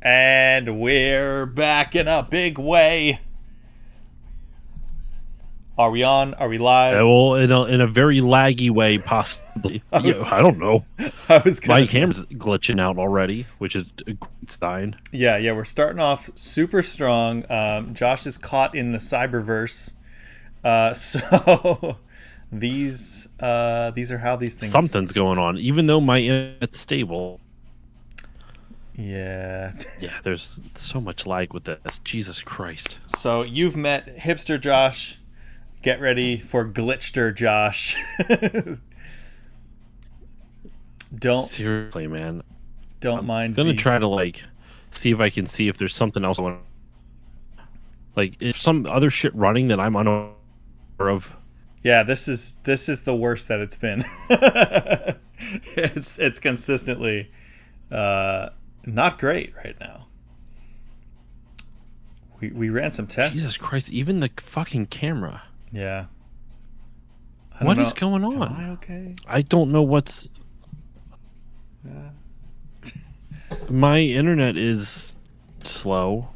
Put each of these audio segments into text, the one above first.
And we're back in a big way. Are we on? Are we live? Well, in a very laggy way, possibly. Yeah, I don't know. I was My gonna say, camera's glitching out already, which is a great sign. yeah, we're starting off super strong. Josh is caught in the cyberverse, so these are how these things. Something's going on, even though my internet's stable. Yeah. Yeah, there's so much lag with this. Jesus Christ. So you've met hipster Josh. Get ready for glitchter Josh. Don't Seriously, man. don't mind. I'm gonna try to see if I can see if there's something else on. Like, if some other shit running that I'm unaware of. Yeah, this is the worst that it's been. It's consistently not great right now. We ran some tests. Jesus Christ! Even the fucking camera. Yeah. What is going on? Am I okay? I don't know what's. Yeah. My internet is slow.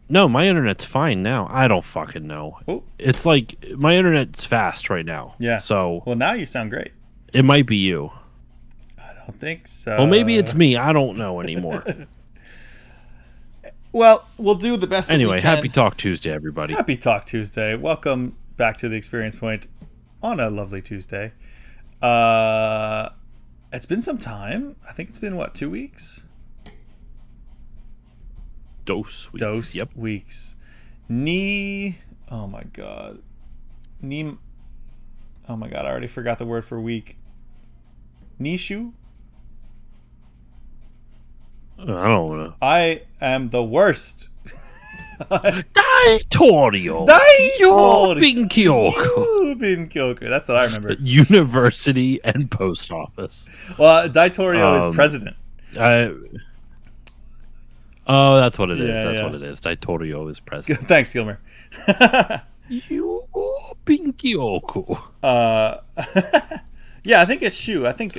No, my internet's fine now. I don't fucking know. Oh. It's like my internet's fast right now. Yeah. So Well, now you sound great. it might be you. I don't think so. Well, maybe it's me. I don't know anymore. Well, we'll do the best. Anyway, that we can. happy Talk Tuesday, everybody. Happy Talk Tuesday. Welcome back to the Experience Point on a lovely Tuesday. It's been some time. I think it's been, what, 2 weeks? Dose weeks. Dose Yep. weeks. Oh my god. Oh my god, I already forgot the word for week. Nishu? I don't know. I am the worst. Daitorio. Daitorio. Binkyoko. Kyoku. That's what I remember. University and post office. Well, Daitorio is president. Oh, that's what it is. Yeah, That's yeah. what it is. Daitorio is president. Thanks, Gilmer. Binkyoko. Yeah, I think it's Shu. I think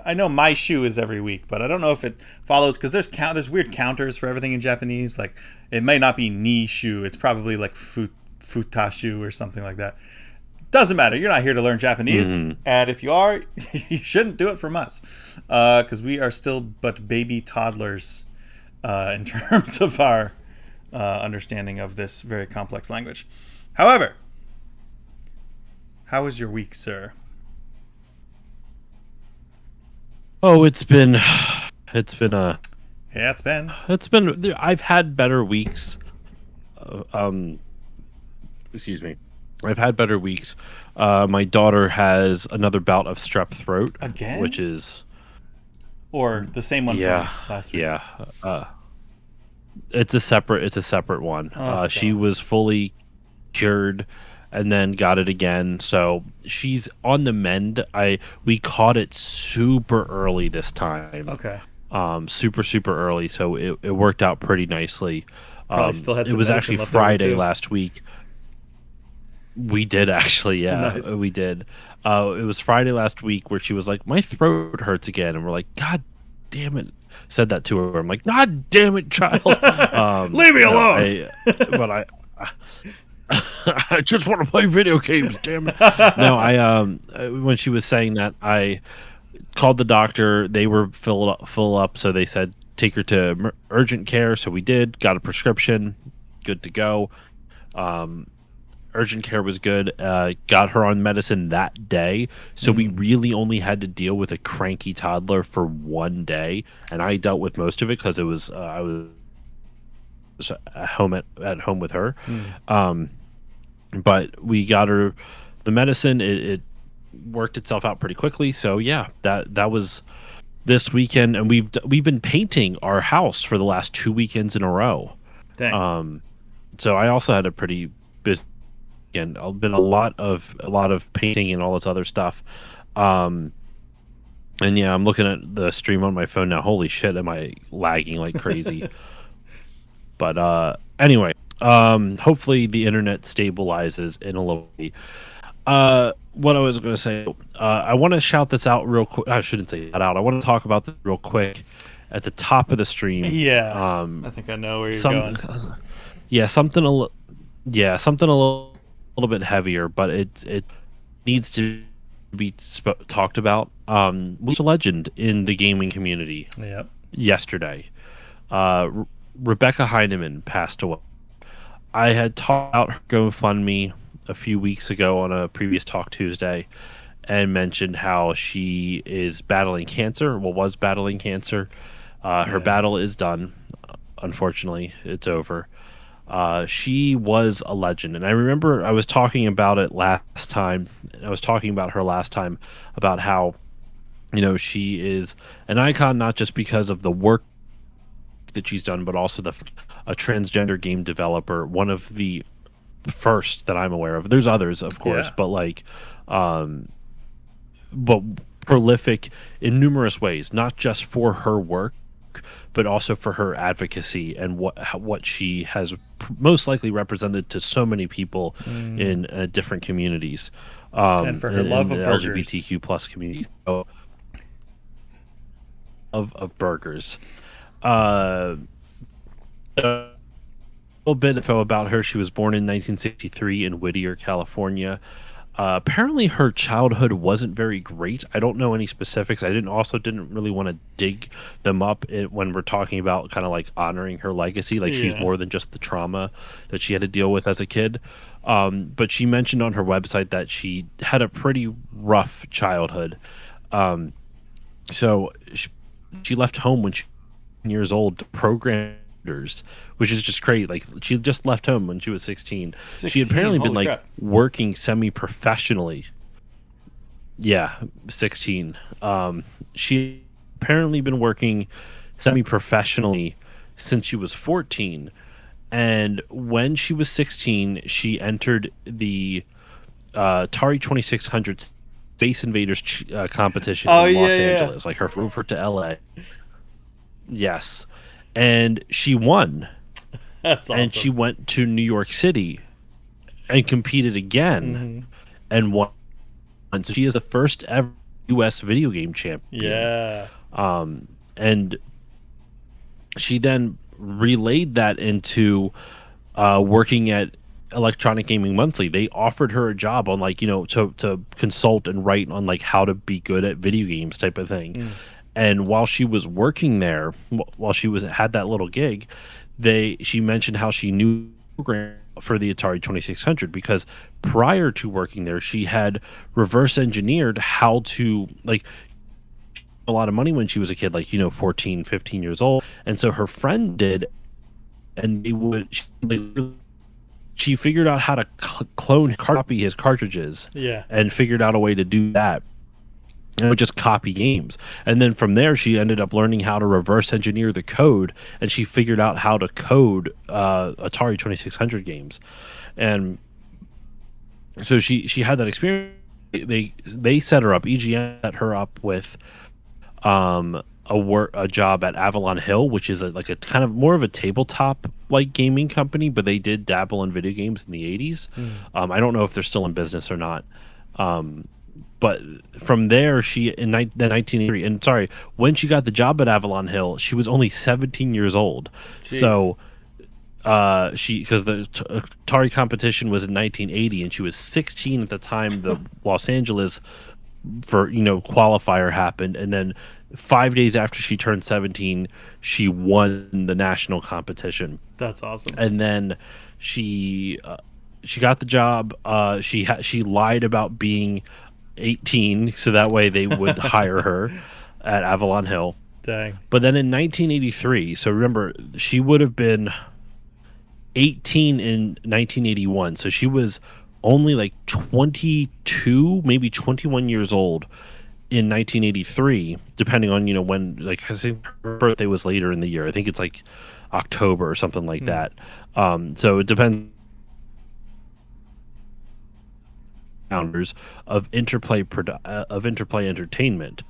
I know my shoe is every week, but I don't know if it follows because there's weird counters for everything in Japanese. Like it may not be ni shu; it's probably like futashu or something like that. Doesn't matter. You're not here to learn Japanese, and if you are, you shouldn't do it from us because we are still but baby toddlers in terms of our understanding of this very complex language. However, how was your week, sir? Oh, it's been Yeah, it's been. I've had better weeks. Excuse me. I've had better weeks. My daughter has another bout of strep throat Again? which is Or the same one yeah, from last week. yeah. It's a separate one. Oh, she God. was fully cured and then got it again. So she's on the mend. We caught it super early this time. Okay. Super early. So it worked out pretty nicely. Probably still had it some was medicine actually left over, Friday too. last week. We did actually, yeah, Nice. we did. It was Friday last week where she was like, "My throat hurts again," and we're like, "God damn it!" Said that to her. I'm like, "God damn it, child, Leave me alone." I just want to play video games. Damn it! No, when she was saying that, I called the doctor. They were full up, so they said take her to urgent care. So we did. Got a prescription. Good to go. Urgent care was good. Got her on medicine that day. So we really only had to deal with a cranky toddler for one day, and I dealt with most of it because it was I was at home with her. But we got her the medicine. It worked itself out pretty quickly. So yeah, that was this weekend, and we've been painting our house for the last 2 weekends in a row. Dang. So I also had a pretty busy weekend. Been a lot of painting and all this other stuff. And yeah, I'm looking at the stream on my phone now. Holy shit, am I lagging like crazy? But anyway, hopefully the internet stabilizes in a little bit. What I was going to say, I want to shout this out real quick. I shouldn't say that out. I want to talk about this real quick at the top of the stream. Yeah, I think I know where you're Some, going. yeah, something little bit heavier, but it needs to be talked about. Was a legend in the gaming community Yep. yesterday. Rebecca Heineman passed away. I had talked about her GoFundMe a few weeks ago on a previous Talk Tuesday and mentioned how she is battling cancer, was battling cancer. Her battle is done. Unfortunately, it's over. She was a legend. And I remember I was talking about it last time. I was talking about her last time about how, she is an icon, not just because of the work that she's done, but also a transgender game developer, one of the first that I'm aware of. There's others, of course, Yeah. but but prolific in numerous ways, not just for her work, but also for her advocacy and what she has most likely represented to so many people in different communities, And for her love in of the burgers. LGBTQ plus community of burgers. A little bit of info about her. She was born in 1963 in Whittier, California. Apparently, her childhood wasn't very great. I don't know any specifics. I didn't really want to dig them up when we're talking about kind of like honoring her legacy. Like she's Yeah. more than just the trauma that she had to deal with as a kid. But she mentioned on her website that she had a pretty rough childhood. So she left home when she was 16 years old to program computers, which is just crazy. Like she just left home when she was 16. She had 16. apparently been Holy like crap. working semi-professionally. Yeah, 16. She apparently been working semi-professionally since she was 14. And when she was 16, she entered the Atari 2600 Space Invaders competition Oh, in Los yeah, yeah. Angeles, like her over to LA. Yes. And she won. That's And she awesome. went to New York City and competed again and won. So she is the first ever U.S. video game champion. Yeah. And she then relayed that into working at Electronic Gaming Monthly. They offered her a job on to consult and write on like how to be good at video games type of thing. And while she was working there, while she had that little gig, she mentioned how she knew program for the Atari 2600 because prior to working there, she had reverse engineered how to like a lot of money when she was a kid, 14, 15 years old. And so her friend did, and she figured out how to copy his cartridges Yeah. and figured out a way to do that. And would just copy games. And then from there, she ended up learning how to reverse engineer the code, and she figured out how to code Atari 2600 games. And so she had that experience. They set her up. EGM set her up with a job at Avalon Hill, which is like a kind of more of a tabletop like gaming company, but they did dabble in video games in the 80s. I don't know if they're still in business or not. But from there, she in the 1983, and sorry, when she got the job at Avalon Hill, she was only 17 years old. Jeez. So because the Atari competition was in 1980, and she was 16 at the time the Los Angeles qualifier happened, and then 5 days after she turned 17, she won the national competition. That's awesome. And then she got the job. She lied about being 18 so that way they would hire her at Avalon Hill. Dang. But then in 1983, so remember, she would have been 18 in 1981, so she was only like 22, maybe 21 years old in 1983, depending on when, like, I think her birthday was later in the year. I think it's like October or something like that. So it depends. Founders of Interplay Entertainment.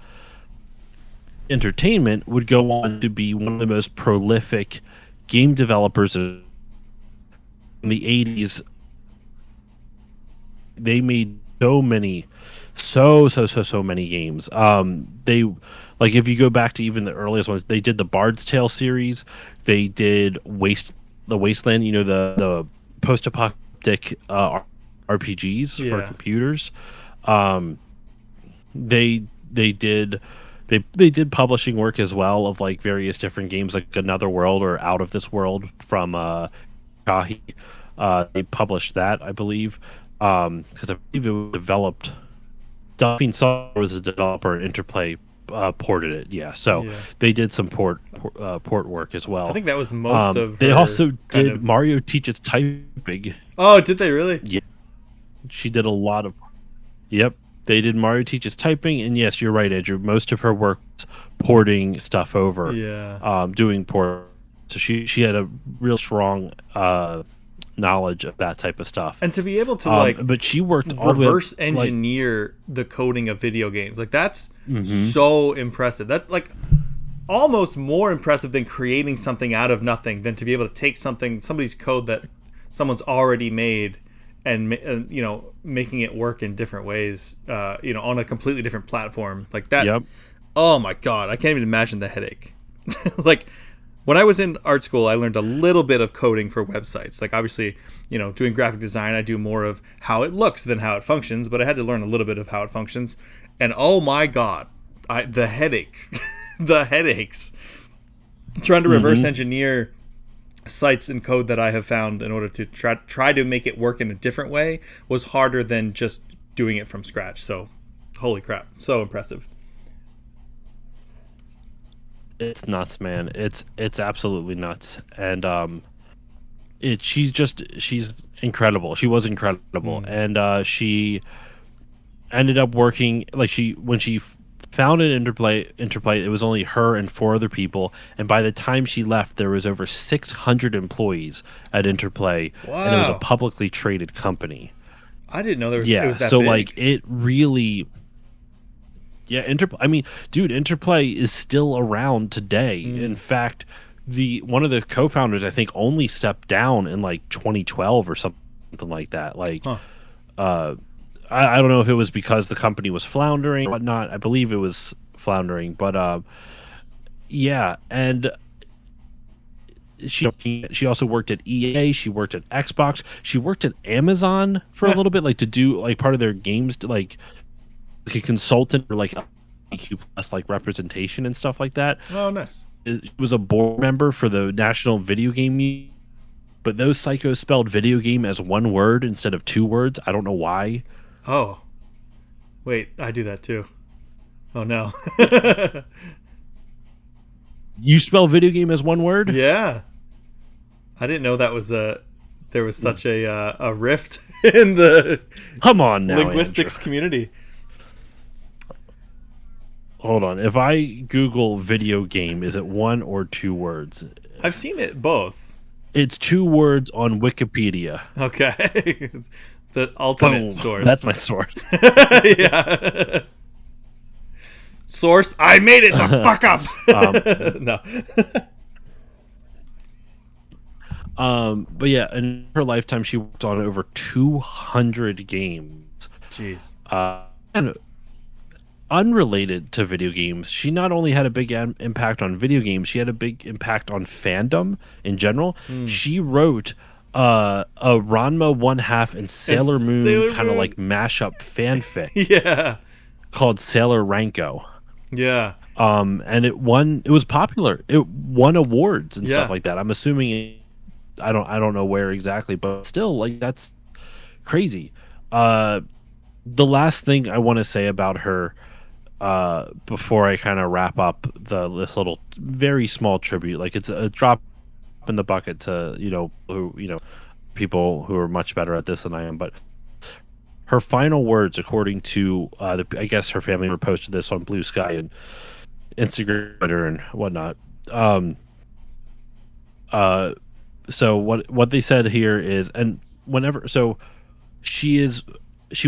Entertainment would go on to be one of the most prolific game developers in the 80s. They made so many, so many games. They like if you go back to even the earliest ones, they did the Bard's Tale series. They did the Wasteland. You know the post-apocalyptic RPGs for Yeah. computers. Um, they did they did publishing work as well of like various different games like Another World or Out of This World from Kahi. They published that, I believe, because I believe it was developed. Delphine Software was a developer, and Interplay ported it. Yeah, so Yeah. they did some port work as I well. think that was most of They her also kind did of. Mario Teaches Typing. Oh, did they really? Yeah, she did a lot of. Yep, they did Mario Teaches Typing, and yes, you're right, Andrew. Most of her work was porting stuff over, Yeah. doing port. So she had a real strong knowledge of that type of stuff. And to be able to like but she worked all reverse the way, like, engineer the coding of video games, like that's so impressive. That's like almost more impressive than creating something out of nothing, than to be able to take somebody's code that someone's already made and making it work in different ways, on a completely different platform like that. Yep. Oh my god, I can't even imagine the headache. Like when I was in art school, I learned a little bit of coding for websites. Like obviously, doing graphic design, I do more of how it looks than how it functions, but I had to learn a little bit of how it functions. And oh my god, the headache, the headaches trying to reverse engineer sites and code that I have found in order to try to make it work in a different way was harder than just doing it from scratch. So, holy crap, so impressive. It's nuts, man. It's absolutely nuts. And she's incredible. She was incredible. And she ended up working like when she founded Interplay, it was only her and 4 other people, and by the time she left there was over 600 employees at Interplay. Wow. And it was a publicly traded company. I didn't know it was that so big. like it really. Yeah, I mean, dude, Interplay is still around today. In fact, one of the co-founders, I think, only stepped down in like 2012 or something like that. Like, I don't know if it was because the company was floundering or whatnot. I believe it was floundering, but yeah, and she also worked at EA. She worked at Xbox. She worked at Amazon for a little bit, like to do like part of their games, like a consultant or like LGBTQ plus like representation and stuff like that. Oh, nice. She was a board member for the National Video Game Union, but those psychos spelled video game as one word instead of 2 words. I don't know why. Oh, wait, I do that too. Oh no. You spell video game as one word? Yeah, I didn't know that was there was such a rift in the Come on now, linguistics Andrew. community. Hold on. If I Google video game, is it 1 or 2 words? I've seen it both. It's 2 words on Wikipedia. Okay. The alternate Boom. source. That's my source. Yeah. Source, I made it the fuck up. No. But yeah, in her lifetime, she worked on over 200 games. Jeez. And unrelated to video games, she not only had a big impact on video games, she had a big impact on fandom in general. She wrote a Ranma 1/2 and Sailor Moon kind of like mashup fanfic. Yeah. Called Sailor Ranko. Yeah. And it was popular. It won awards and Yeah. stuff like that. I'm assuming I don't know where exactly, but still, like, that's crazy. The last thing I want to say about her before I kind of wrap up this little very small tribute, like it's a drop in the bucket to people who are much better at this than I am, but her final words, according to I guess her family reposted this on Blue Sky and Instagram, Twitter, and whatnot. So what they said here is, and she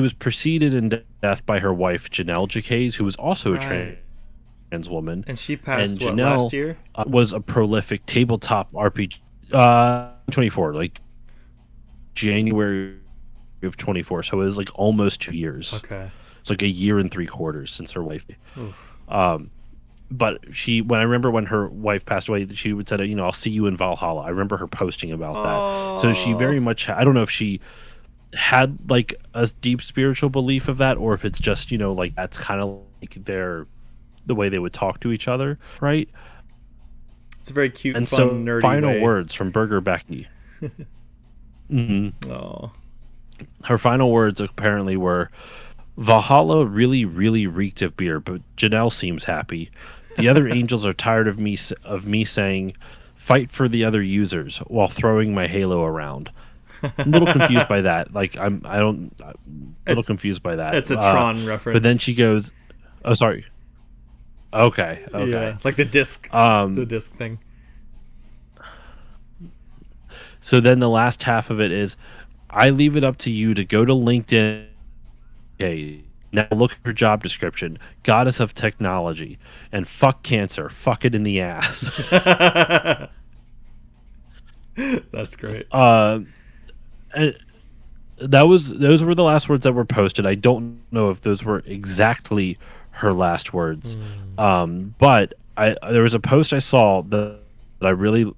was preceded in death by her wife Janelle Jacques, who was also a trans woman, And she passed and what, Janelle last year? was a prolific tabletop RPG. 24, like January of 24, so it was like almost 2 years. Okay. It's like a year and 3 quarters since her wife. Oof. But when I remember when her wife passed away, she would say, I'll see you in Valhalla. I remember her posting about that. So she very Oh. much, I don't know if she had like a deep spiritual belief of that, or if it's just, like that's kind of like the way they would talk to each other, right? It's a very cute, And fun, so nerdy final way. words from Burger Becky. Oh. Her final words apparently were, Valhalla really, really reeked of beer, but Janelle seems happy. The other angels are tired of me saying, "Fight for the other users," while throwing my halo around. I'm a little confused by that. Like I'm a little It's confused by that. it's a Tron But then reference. she goes, "Oh, sorry. Okay, Yeah, okay." like the disc thing. So then the last half of it is, I leave it up to you to go to LinkedIn. Okay, now look at her job description: Goddess of Technology, and fuck cancer. Fuck it in the ass. That's great. And those were the last words that were posted. I don't know if those were exactly her last words, but there was a post I saw that I really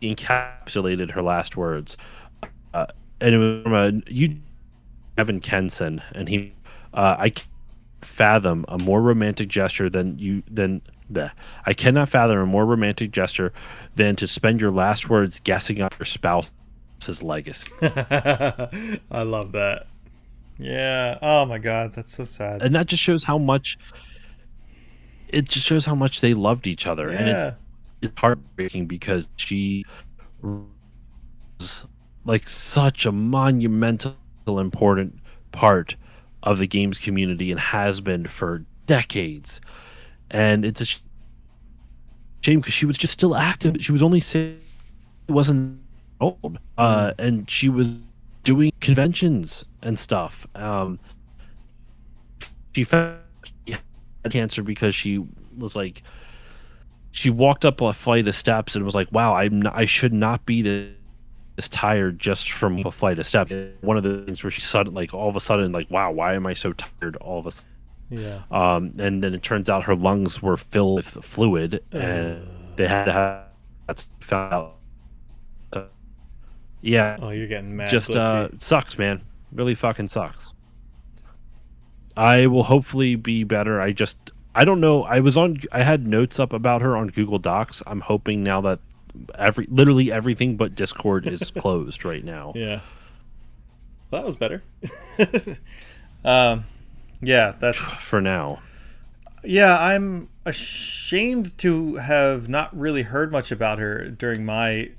encapsulated her last words, and it was from Evan Kenson, and I can't fathom a more romantic gesture I cannot fathom a more romantic gesture than to spend your last words guessing on your spouse's legacy. I love that. Yeah. Oh my God, that's so sad. And that just shows how much they loved each other. And it's Yeah. heartbreaking because she was like such a monumental important part of the games community and has been for decades. And it's a shame because she was just still active. She was only wasn't old, and she was doing conventions and stuff. She found she had cancer because she was like, she walked up a flight of steps and was like, "Wow, I should not be this tired just from a flight of steps." One of the things where she suddenly, like, all of a sudden, like, "Wow, why am I so tired?" All of a sudden. Yeah. And then it turns out her lungs were filled with fluid, and they had to have that's found out. Yeah, Oh, you're getting mad. just Glitchy. sucks, man. Really fucking sucks. I will hopefully be better. I don't know. I had notes up about her on Google Docs. I'm hoping now that literally everything but Discord is closed right now. Yeah. Well, that was better. Yeah, that's For now. yeah. I'm ashamed to have not really heard much about her during my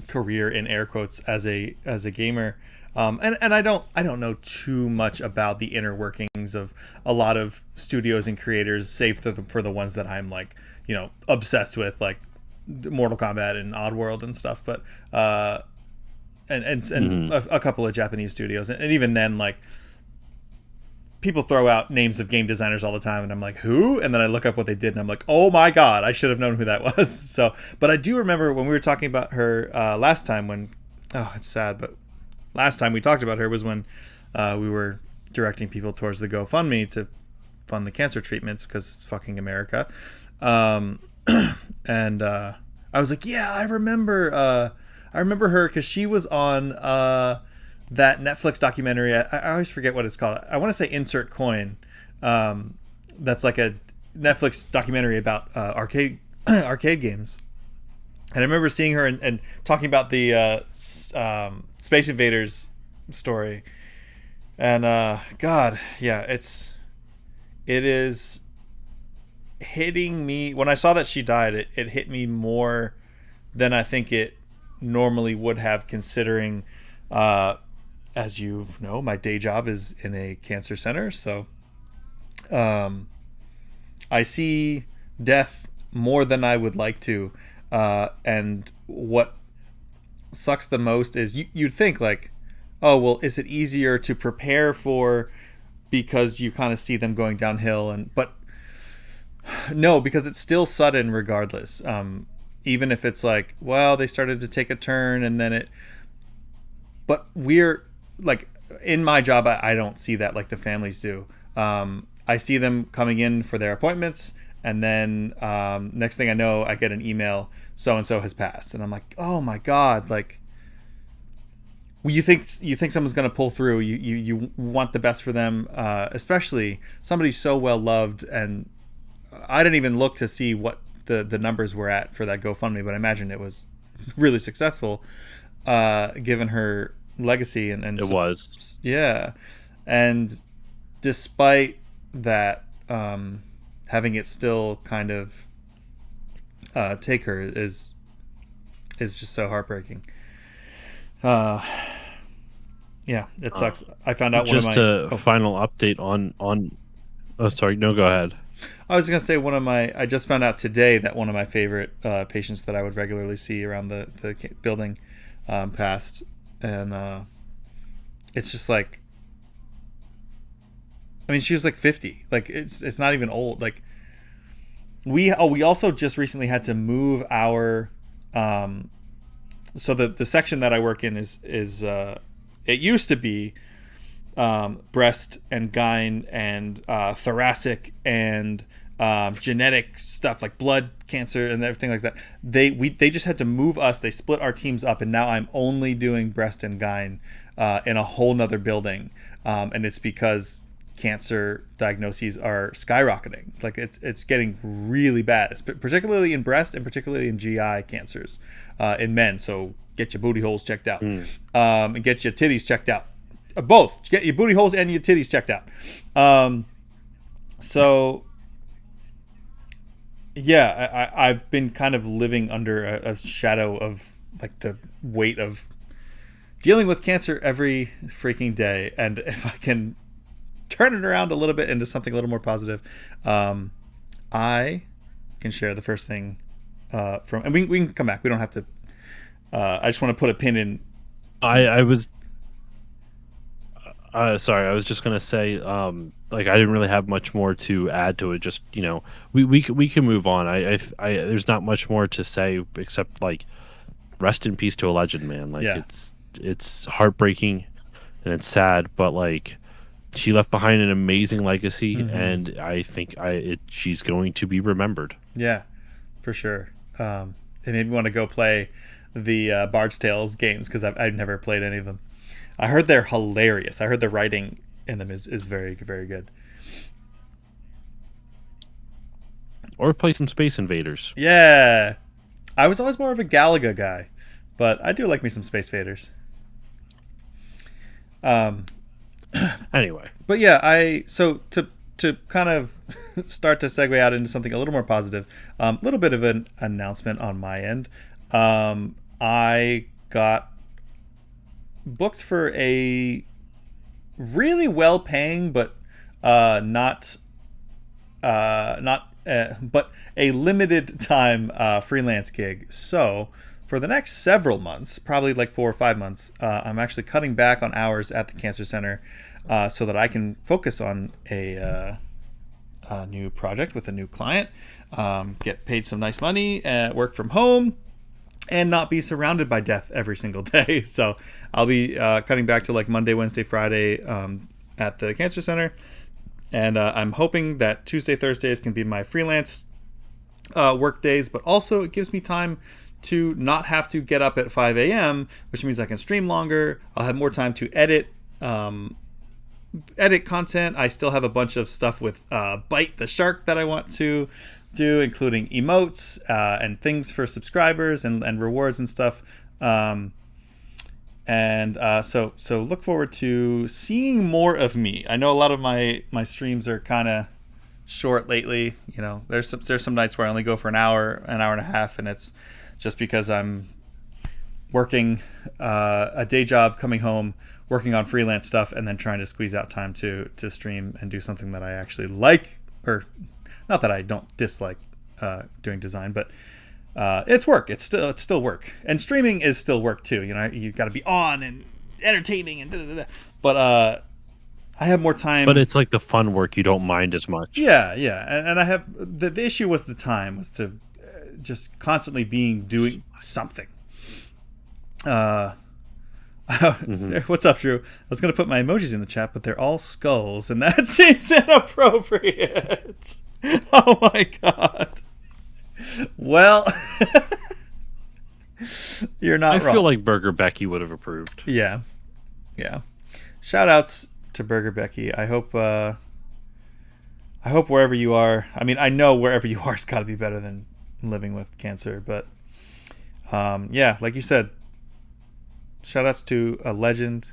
career in air quotes as a gamer. And I don't know too much about the inner workings of a lot of studios and creators, save for the ones that I'm like, obsessed with, like Mortal Kombat and Oddworld and stuff. But and a couple of Japanese studios, and even then, like, people throw out names of game designers all the time, and I'm like, who? And then I look up what they did, and I'm like, oh my God, I should have known who that was. So, but I do remember when we were talking about her last time, when, oh, it's sad, but last time we talked about her was when we were directing people towards the GoFundMe to fund the cancer treatments because it's fucking America. And I was like, yeah, I remember her because she was on that Netflix documentary. I always forget what it's called. I want to say Insert Coin. That's like a Netflix documentary about arcade games. And I remember seeing her and talking about the Space Invaders story. And God, yeah, it is hitting me. When I saw that she died, it hit me more than I think it normally would have, considering, as you know, my day job is in a cancer center. So I see death more than I would like to. And what sucks the most is you'd think, like, oh, well, is it easier to prepare for because you kind of see them going downhill? But no, because it's still sudden regardless. Even if it's like, well, they started to take a turn and then but like in my job, I don't see that like the families do. I see them coming in for their appointments, and then next thing I know, I get an email, so and so has passed, and I'm like, oh my god, like. Well, you think someone's going to pull through. You want the best for them, especially somebody so well loved. And I didn't even look to see what the numbers were at for that GoFundMe, but I imagine it was really successful, given her legacy and It was. yeah. And despite that, having it still kind of take her is just so heartbreaking. Yeah, it sucks. I found out Just one of my a final update on. Oh, sorry. No, go ahead. I was gonna say I just found out today that one of my favorite patients that I would regularly see around the building passed, and it's just like, I mean, she was like 50. Like it's not even old. Like we also just recently had to move our so the section that I work in is it used to be breast and gyne and thoracic and genetic stuff like blood cancer and everything like that. They just had to move us. They split our teams up, and now I'm only doing breast and gyne in a whole nother building, and it's because cancer diagnoses are skyrocketing. Like it's getting really bad, particularly in breast and particularly in GI cancers in men. So get your booty holes checked out, and get your titties checked out. Both get your booty holes and your titties checked out. So yeah, I've been kind of living under a shadow of like the weight of dealing with cancer every freaking day, and if I can turn it around a little bit into something a little more positive, I can share the first thing from, and we can come back. We don't have to. I just want to put a pin in. I was sorry. I was just gonna say, like I didn't really have much more to add to it. Just we can move on. There's not much more to say except like rest in peace to a legend, man. Like Yeah. it's heartbreaking and it's sad, but like she left behind an amazing legacy, and I think she's going to be remembered. Yeah, for sure. It made me want to go play the Bard's Tales games because I've never played any of them. I heard they're hilarious. I heard the writing in them is very, very good. Or play some Space Invaders. Yeah. I was always more of a Galaga guy, but I do like me some Space Invaders. Anyway, But yeah, so to kind of start to segue out into something a little more positive, a little bit of an announcement on my end. I got booked for a really well-paying but but a limited time freelance gig. So for the next several months, probably like 4 or 5 months, I'm actually cutting back on hours at the cancer center so that I can focus on a new project with a new client, get paid some nice money, work from home, and not be surrounded by death every single day. So I'll be cutting back to like Monday, Wednesday, Friday at the cancer center. And I'm hoping that Tuesday, Thursdays can be my freelance work days, but also it gives me time to not have to get up at 5 a.m., which means I can stream longer. I'll have more time to edit content. I still have a bunch of stuff with Bite the Shark that I want to do, including emotes and things for subscribers and rewards and stuff. So look forward to seeing more of me. I know a lot of my streams are kind of short lately. There's some nights where I only go for an hour and a half, and it's just because I'm working a day job, coming home, working on freelance stuff, and then trying to squeeze out time to stream and do something that I actually like, or not that I don't dislike doing design, but it's work. It's still work, and streaming is still work too. You got to be on and entertaining and da-da-da-da. But I have more time. But it's like the fun work you don't mind as much. Yeah, and I have the issue was the time was to just constantly doing something. Hmm. What's up, Drew? I was going to put my emojis in the chat, but they're all skulls, and that seems inappropriate. Oh my god. Well, you're I not feel wrong. like Burger Becky would have approved. Yeah, yeah. Shout outs to Burger Becky. I hope wherever you are. I mean, I know wherever you are has got to be better than living with cancer, but yeah, like you said, shout outs to a legend,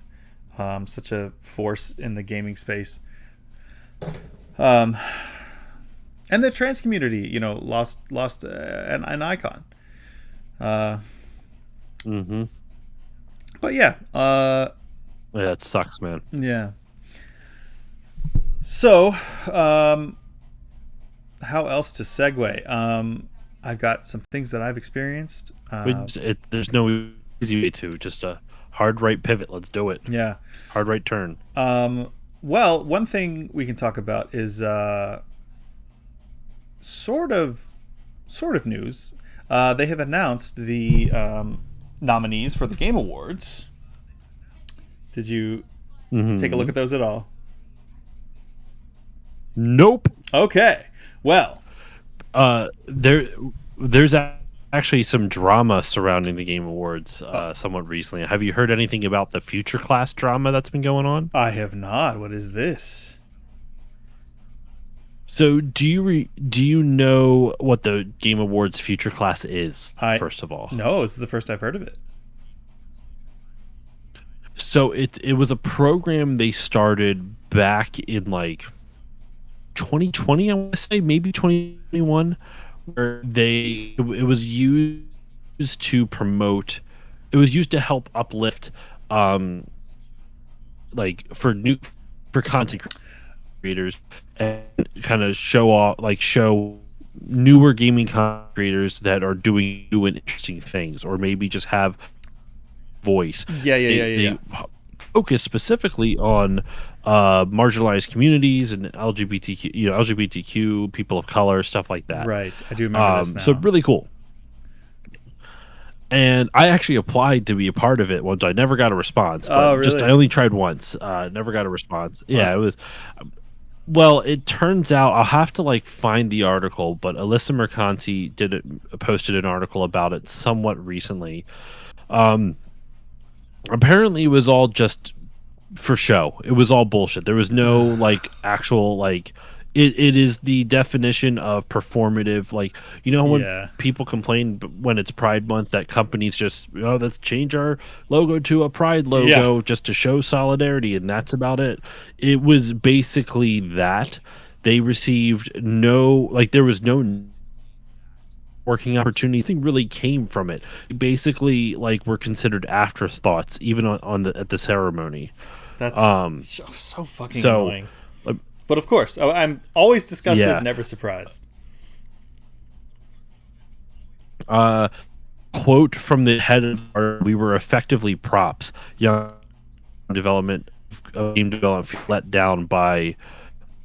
such a force in the gaming space. Um, and the trans community, lost an icon. Uh, Hmm. but yeah, Yeah, it sucks, man. yeah. So, how else to segue? I've got some things that I've experienced. There's no easy way to just a hard right pivot. Let's do it. Yeah. Hard right turn. Well, one thing we can talk about is sort of news. They have announced the nominees for the Game Awards. Did you take a look at those at all? Nope. Okay. Well, There's actually some drama surrounding the Game Awards somewhat recently. Have you heard anything about the Future Class drama that's been going on? I have not. What is this? So, do you know what the Game Awards Future Class is? First of all, No, this is the first I've heard of it. so it was a program they started back in like 2020, I want to say, maybe 2021, where it was used to promote, it was used to help uplift, like for content creators, and kind of show newer gaming content creators that are doing new and interesting things, or maybe just have voice. Yeah. They focus specifically on marginalized communities and LGBTQ people of color, stuff like that. Right. I do remember this now. So really cool. And I actually applied to be a part of it once. I never got a response. But Oh, really? I only tried once. Never got a response. Yeah, it was. Well, it turns out I'll have to find the article, but Alyssa Mercanti posted an article about it somewhat recently. Apparently, it was all just for show. It was all bullshit. There was no actual It is the definition of performative. When Yeah. people complain when it's Pride Month that companies just let's change our logo to a Pride logo just to show solidarity, and that's about it. It was basically that. They received there was no working opportunity. Nothing really came from it. Basically, were considered afterthoughts even at the ceremony. That's so fucking so, annoying. But of course, I'm always disgusted, Yeah. never surprised. Quote from the head of we were effectively props. Young development game development let down by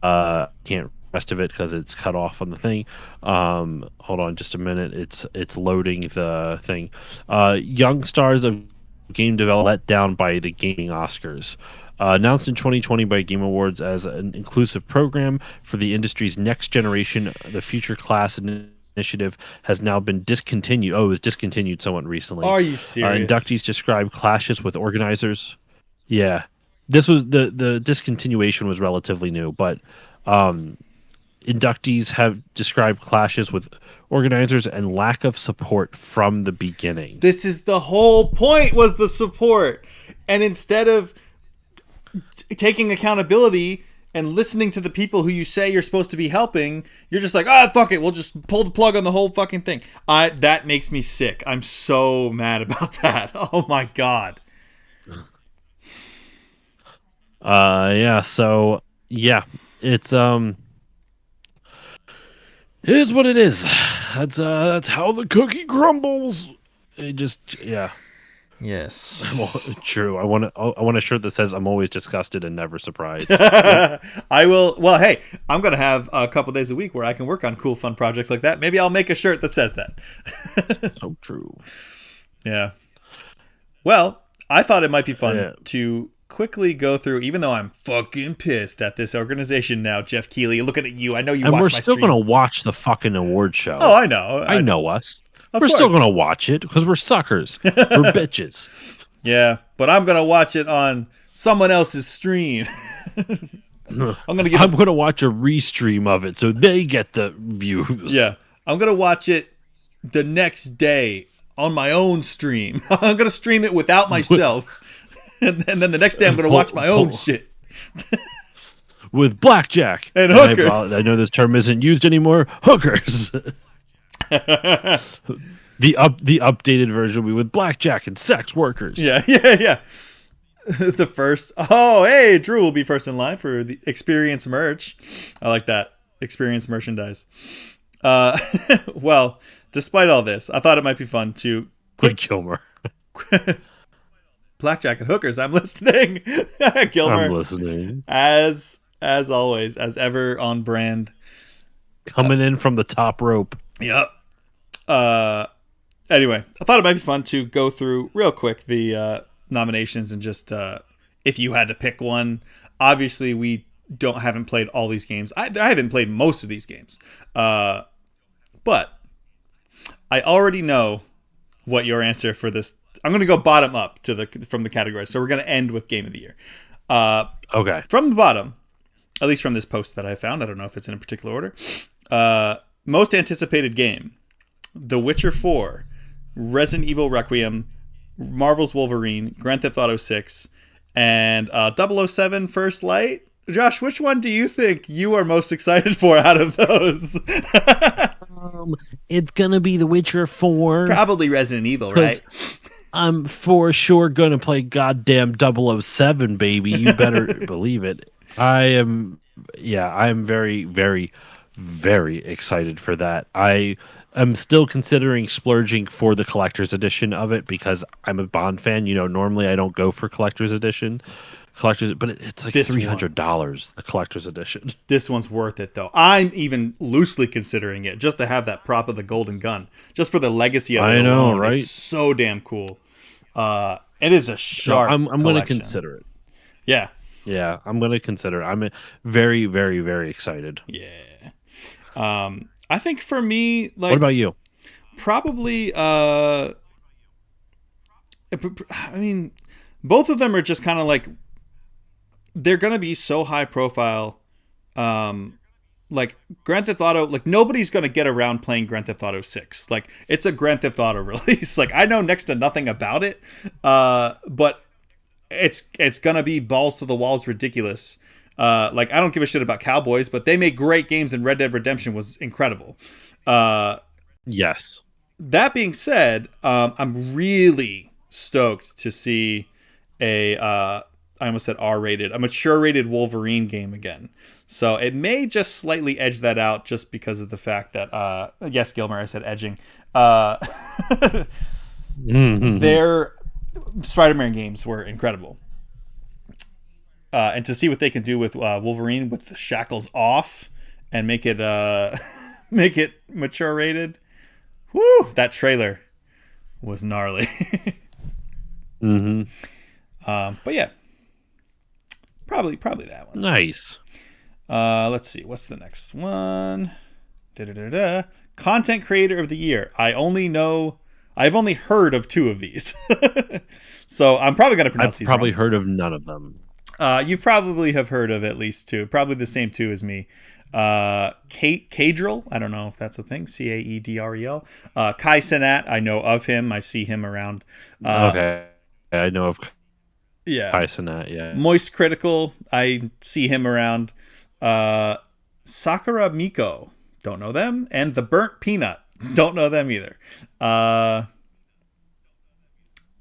can't rest of it because it's cut off on the thing. Hold on just a minute. It's loading the thing. Young stars of game development let down by the gaming Oscars. Announced in 2020 by Game Awards as an inclusive program for the industry's next generation, the Future Class initiative has now been discontinued. Oh, it was discontinued somewhat recently. Are you serious? Inductees described clashes with organizers. Yeah, this was the discontinuation was relatively new, but inductees have described clashes with organizers and lack of support from the beginning. This is the whole point, was the support. And instead of taking accountability and listening to the people who you say you're supposed to be helping, you're just like, fuck it, we'll just pull the plug on the whole fucking thing. That makes me sick. I'm so mad about that. Oh my god. Yeah, so yeah, it's it is what it is. That's how the cookie crumbles. It just Yes. True. I want a shirt that says I'm always disgusted and never surprised. I will. Well, hey, I'm going to have a couple days a week where I can work on cool, fun projects like that. Maybe I'll make a shirt that says that. So true. Yeah. Well, I thought it might be fun Yeah. to quickly go through, even though I'm fucking pissed at this organization now, Jeff Keighley. Looking at you, I know you And watch we're my still stream. going to watch the fucking award show. Oh, I know. I know us. Of We're still course. going to watch it because we're suckers. We're bitches. Yeah, but I'm gonna watch it on someone else's stream. I'm gonna give. I'm going to watch a restream of it so they get the views. Yeah, I'm gonna watch it the next day on my own stream. I'm gonna stream it without myself, and then the next day I'm gonna watch my own shit. With blackjack And hookers. I know this term isn't used anymore. Hookers. The updated version will be with blackjack and sex workers. Yeah. The first. Oh, hey, Drew will be first in line for the experience merch. I like that. Experience merchandise. Well, despite all this, I thought it might be fun to Quick Kilmer. blackjack and hookers. I'm listening. Gilmer, I'm listening. as always, as ever on brand. Coming in from the top rope. Yep. Anyway, I thought it might be fun to go through real quick the nominations and just if you had to pick one. Obviously, we haven't played all these games. I haven't played most of these games, but I already know what your answer for this. I'm going to go bottom up from the categories. So we're going to end with Game of the Year. Okay. From the bottom, at least from this post that I found. I don't know if it's in a particular order. Most anticipated game: The Witcher 4, Resident Evil Requiem, Marvel's Wolverine, Grand Theft Auto 6, and 007 First Light. Josh, which one do you think you are most excited for out of those? It's going to be The Witcher 4. Probably Resident Evil, right? I'm for sure going to play goddamn 007, baby. You better believe it. I'm very, very, very excited for that. I am still considering splurging for the collector's edition of it because I'm a Bond fan. You know, normally I don't go for collector's edition. But it's like $300, the collector's edition. This one's worth it, though. I'm even loosely considering it just to have that prop of the golden gun, just for the legacy of it. I know, alone. right? It's so damn cool. It is a sharp. So I'm going to collection. consider it. Yeah. Yeah, I'm going to consider it. I'm very, very, very excited. Yeah. I think for me, like, what about you? Probably. I mean, both of them are just kind of like. They're going to be so high profile. Like Grand Theft Auto, like nobody's going to get around playing Grand Theft Auto 6. Like it's a Grand Theft Auto release. Like I know next to nothing about it. But it's going to be balls to the walls ridiculous. Like I don't give a shit about Cowboys, but they made great games and Red Dead Redemption was incredible. Yes. That being said, I'm really stoked to see I almost said R-rated, a mature-rated Wolverine game again. So it may just slightly edge that out just because of the fact that, yes, Gilmer, I said edging. Their Spider-Man games were incredible. And to see what they can do with Wolverine with the shackles off and make it mature-rated, whoo, that trailer was gnarly. But yeah. Probably that one. Nice. Let's see. What's the next one? Content Creator of the Year. I've only heard of 2 of these. So I'm probably going to pronounce these probably wrong. heard of none of them. You probably have heard of at least 2. Probably the same 2 as me. Caedrel. I don't know if that's a thing. Caedrel. Kai Cenat. I know of him. I see him around. Okay. I know of Yeah. Kai Cenat, yeah. Moist Critical, I see him around. Sakura Miko, don't know them. And The Burnt Peanut, don't know them either. Kai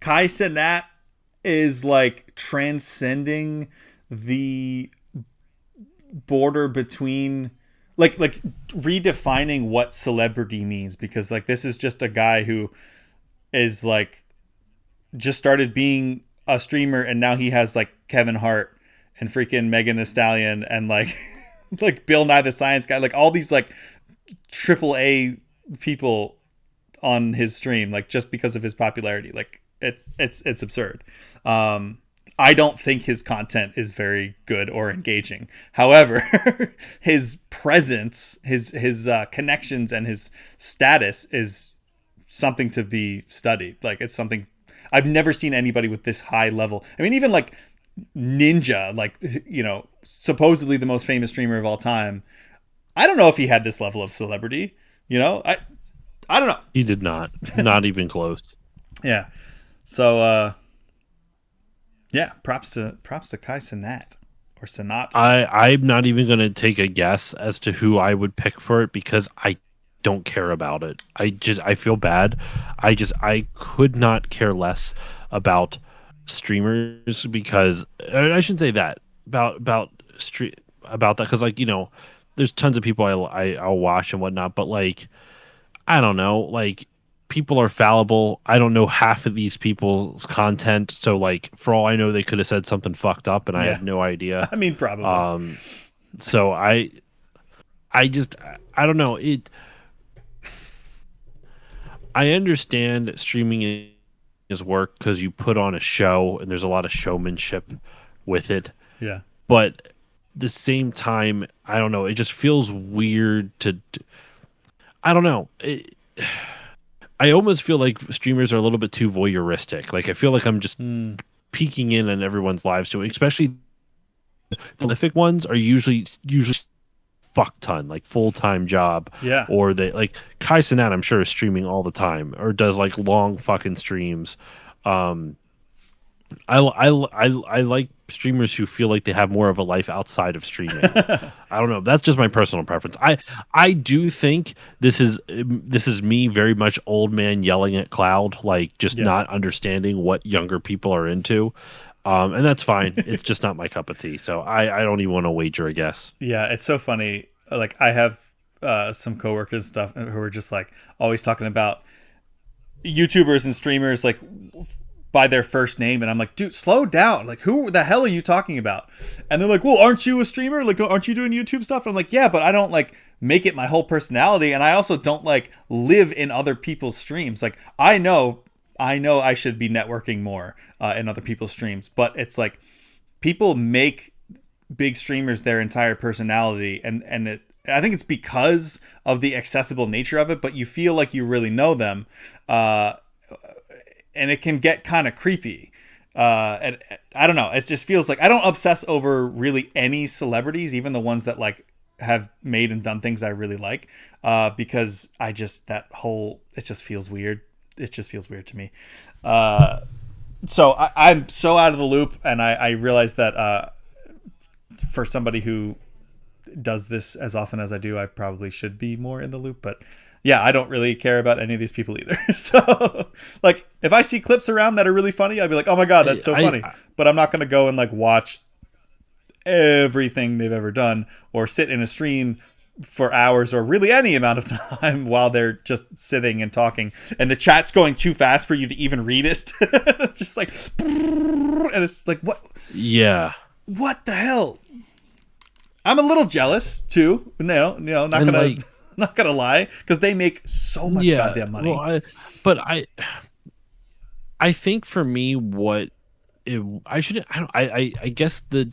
Cenat is like transcending the border between like redefining what celebrity means, because like this is just a guy who is like just started being a streamer and now he has like Kevin Hart and freaking Megan Thee Stallion and like like Bill Nye the Science Guy, like all these like triple A people on his stream, like just because of his popularity. Like It's absurd. I don't think his content is very good or engaging. However, his presence, his connections, and his status is something to be studied. Like it's something I've never seen anybody with this high level. I mean, even like Ninja, like supposedly the most famous streamer of all time. I don't know if he had this level of celebrity. I don't know. He did not. Not even close. Yeah. So yeah, props to Kai Cenat or Sanat. I'm not even going to take a guess as to who I would pick for it because I don't care about it. I feel bad. I could not care less about streamers because I shouldn't say that about that because there's tons of people I'll watch and whatnot, but like I don't know, like people are fallible. I don't know half of these people's content, so like for all I know, they could have said something fucked up, and I Yeah. have no idea. I mean, probably. So I don't know it. I understand streaming is work because you put on a show and there's a lot of showmanship with it, Yeah. but the same time, I don't know. It just feels weird to. I don't know. I almost feel like streamers are a little bit too voyeuristic. Like I feel like I'm just peeking in on everyone's lives too. Especially the prolific ones are usually fuck ton, like full time job. Yeah. Or they like Kai Cenat, I'm sure is streaming all the time or does like long fucking streams. I like streamers who feel like they have more of a life outside of streaming. I don't know. That's just my personal preference. I do think this is me very much old man yelling at cloud, like just Yeah. not understanding what younger people are into. And that's fine. It's just not my cup of tea. So I don't even want to wager a guess. Yeah, it's so funny. Like I have some coworkers and stuff who are just like always talking about YouTubers and streamers like by their first name, and I'm like, dude, slow down. Like, who the hell are you talking about? And they're like, well, aren't you a streamer? Like, aren't you doing YouTube stuff? And I'm like, yeah, but I don't like make it my whole personality, and I also don't like live in other people's streams. Like, I know I should be networking more in other people's streams, but it's like people make big streamers their entire personality, and I think it's because of the accessible nature of it, but you feel like you really know them, and it can get kind of creepy. And I don't know. It just feels like I don't obsess over really any celebrities, even the ones that like have made and done things I really like, because I just it just feels weird. It just feels weird to me. So I'm so out of the loop, and I realize that for somebody who does this as often as I do, I probably should be more in the loop. But yeah, I don't really care about any of these people either. So like if I see clips around that are really funny, I'd be like, oh my God, that's so funny. But I'm not going to go and like watch everything they've ever done or sit in a stream for hours or really any amount of time while they're just sitting and talking and the chat's going too fast for you to even read it. It's just like, and it's like, what the hell? I'm a little jealous too. No, not gonna like, not gonna lie, because they make so much goddamn money. Well, I think for me, I guess the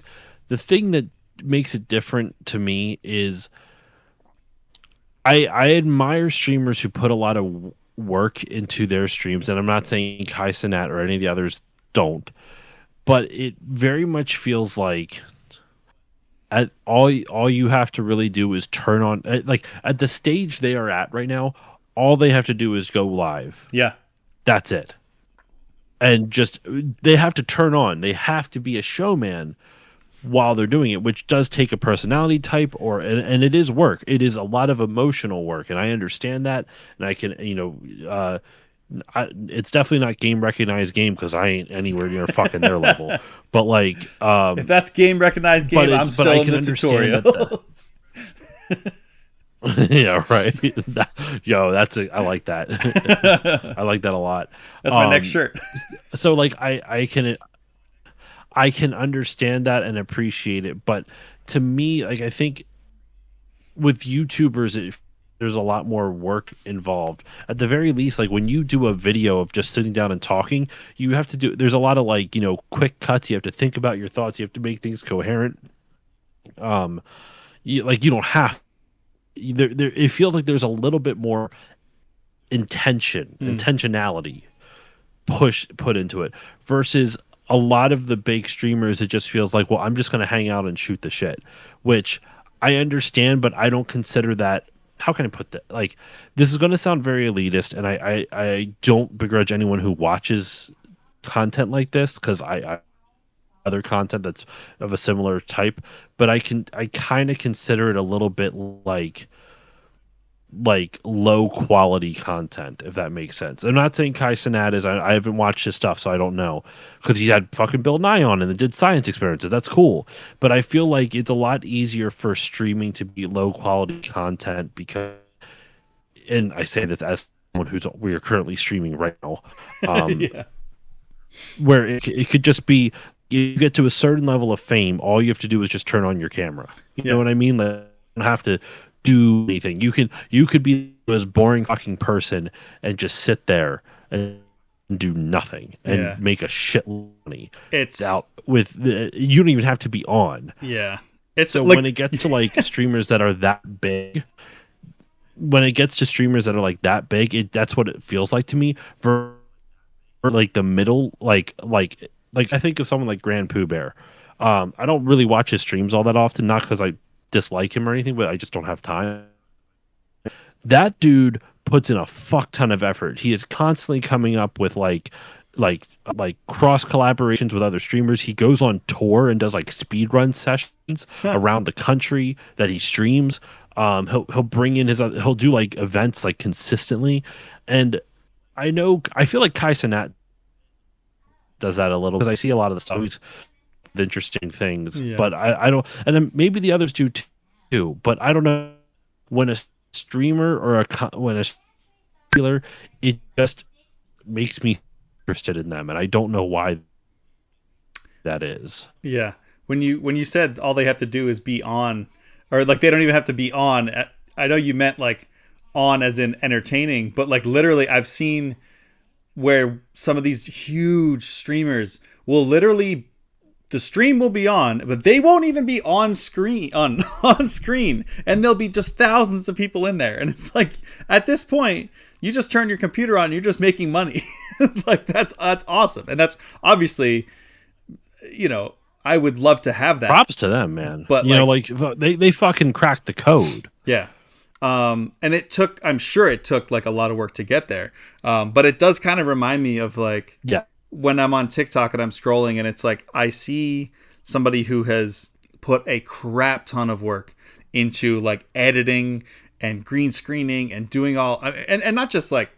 thing that makes it different to me is I admire streamers who put a lot of work into their streams, and I'm not saying Kai Cenat or any of the others don't, but it very much feels like all you have to really do is turn on, like at the stage they are at right now, all they have to do is go live. Yeah. That's it. And just they have to turn on. They have to be a showman while they're doing it, which does take a personality type and it is work. It is a lot of emotional work, and I understand that, and I can it's definitely not game recognized game because I ain't anywhere near fucking their level. But like, if that's game recognized game, I'm still in the tutorial. Yeah, right. I like that. I like that a lot. That's my next shirt. So like, I can understand that and appreciate it, but to me, like I think with YouTubers, there's a lot more work involved. At the very least, like when you do a video of just sitting down and talking, you have to do. There's a lot of like quick cuts. You have to think about your thoughts. You have to make things coherent. Um, you don't have. It feels like there's a little bit more intentionality put into it versus a lot of the big streamers. It just feels like, well, I'm just going to hang out and shoot the shit, which I understand, but I don't consider that. How can I put that? Like, this is going to sound very elitist, and I don't begrudge anyone who watches content like this, because I other content that's of a similar type, but I kind of consider it a little bit like low quality content, if that makes sense. I'm not saying Kai Cenat is. I haven't watched his stuff, so I don't know, because he had fucking Bill Nye on and did science experiences. That's cool, but I feel like it's a lot easier for streaming to be low quality content because, and I say this as someone we are currently streaming right now, Yeah. where it could just be, you get to a certain level of fame, all you have to do is just turn on your camera. You know what I mean? Like, you don't have to do anything. You could be the most boring fucking person and just sit there and do nothing and make a shit money. It's out with you don't even have to be on. Yeah. It's so like, when it gets to like streamers that are that big, when it gets to streamers that are like that big, that's what it feels like to me. For like the middle, like I think of someone like Grand Pooh Bear. I don't really watch his streams all that often, not because I dislike him or anything, but I just don't have time. That dude puts in a fuck ton of effort. He is constantly coming up with like cross collaborations with other streamers. He goes on tour and does like speed run sessions around the country that he streams. He'll bring in he'll do like events like consistently, and I feel like Kai Cenat does that a little, because I see a lot of the stuff with interesting things, but I don't, and then maybe the others do too, but I don't know, when a streamer or when a popular, it just makes me interested in them, and I don't know why that is. Yeah. When you said all they have to do is be on, or like they don't even have to be on, I know you meant like on as in entertaining, but like literally I've seen where some of these huge streamers will literally, the stream will be on, but they won't even be on screen, on screen, and there'll be just thousands of people in there, and it's like, at this point you just turn your computer on and you're just making money. Like that's awesome, and that's obviously, I would love to have that. Props to them, man. But they fucking cracked the code. Yeah. And I'm sure it took like a lot of work to get there. But it does kind of remind me of like, when I'm on TikTok and I'm scrolling and it's like, I see somebody who has put a crap ton of work into like editing and green screening and doing all, and not just like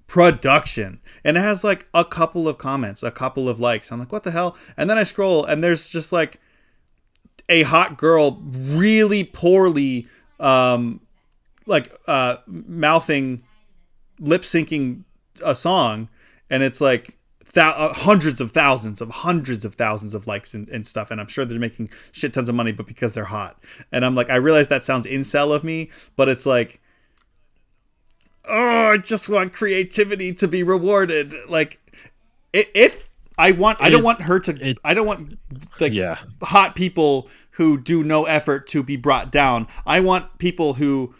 production, and it has like a couple of comments, a couple of likes. I'm like, what the hell? And then I scroll and there's just like a hot girl really poorly mouthing, lip syncing a song, and it's like hundreds of thousands of likes and stuff, and I'm sure they're making shit tons of money, but because they're hot. And I'm like, I realize that sounds incel of me, but it's like, oh, I just want creativity to be rewarded. Like, I don't want hot people who do no effort to be brought down. I want people who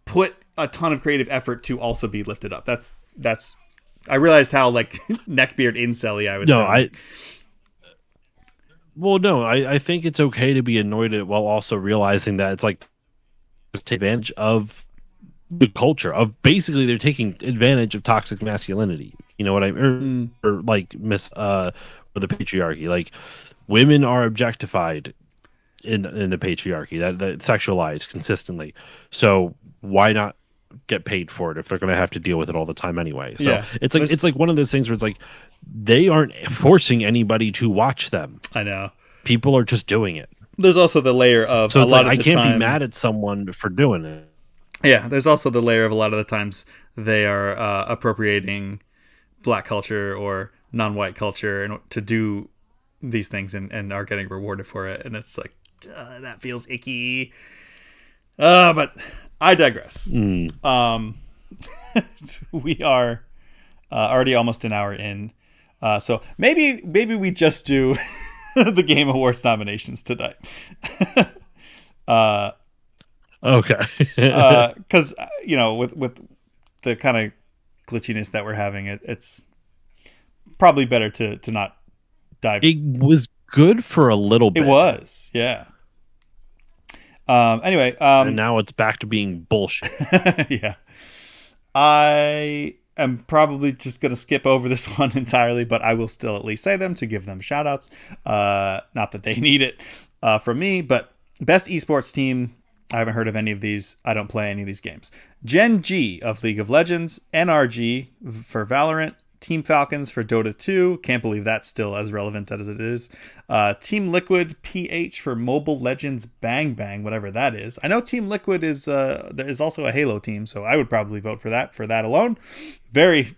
put a ton of creative effort to also be lifted up. That's I realized how like neckbeard incel-y I was. I think it's okay to be annoyed at, while also realizing that it's like, take advantage of the culture of, basically they're taking advantage of toxic masculinity. You know what I mean? Or like or the patriarchy. Like, women are objectified in the patriarchy, that sexualized consistently. So why not get paid for it if they're going to have to deal with it all the time anyway? So it's like one of those things where it's like, they aren't forcing anybody to watch them. I know. People are just doing it. There's also the layer of, so a lot of the time, I can't be mad at someone for doing it. Yeah, there's also the layer of, a lot of the times they are appropriating black culture or non-white culture and to do these things, and are getting rewarded for it, and it's like, that feels icky. But I digress. Mm. We are already almost an hour in. So maybe we just do the Game Awards nominations tonight. Okay. Because with the kind of glitchiness that we're having, it's probably better to not dive. It was good for a little It bit. was, yeah. Anyway, And now it's back to being bullshit. yeah. I am probably just going to skip over this one entirely, but I will still at least say them to give them shout outs. Not that they need it from me, but best esports team. I haven't heard of any of these. I don't play any of these games. Gen G of League of Legends, NRG for Valorant, Team Falcons for Dota 2. Can't believe that's still as relevant as it is. Team Liquid PH for Mobile Legends Bang Bang, whatever that is. I know Team Liquid is there is also a Halo team, so I would probably vote for that alone. Very,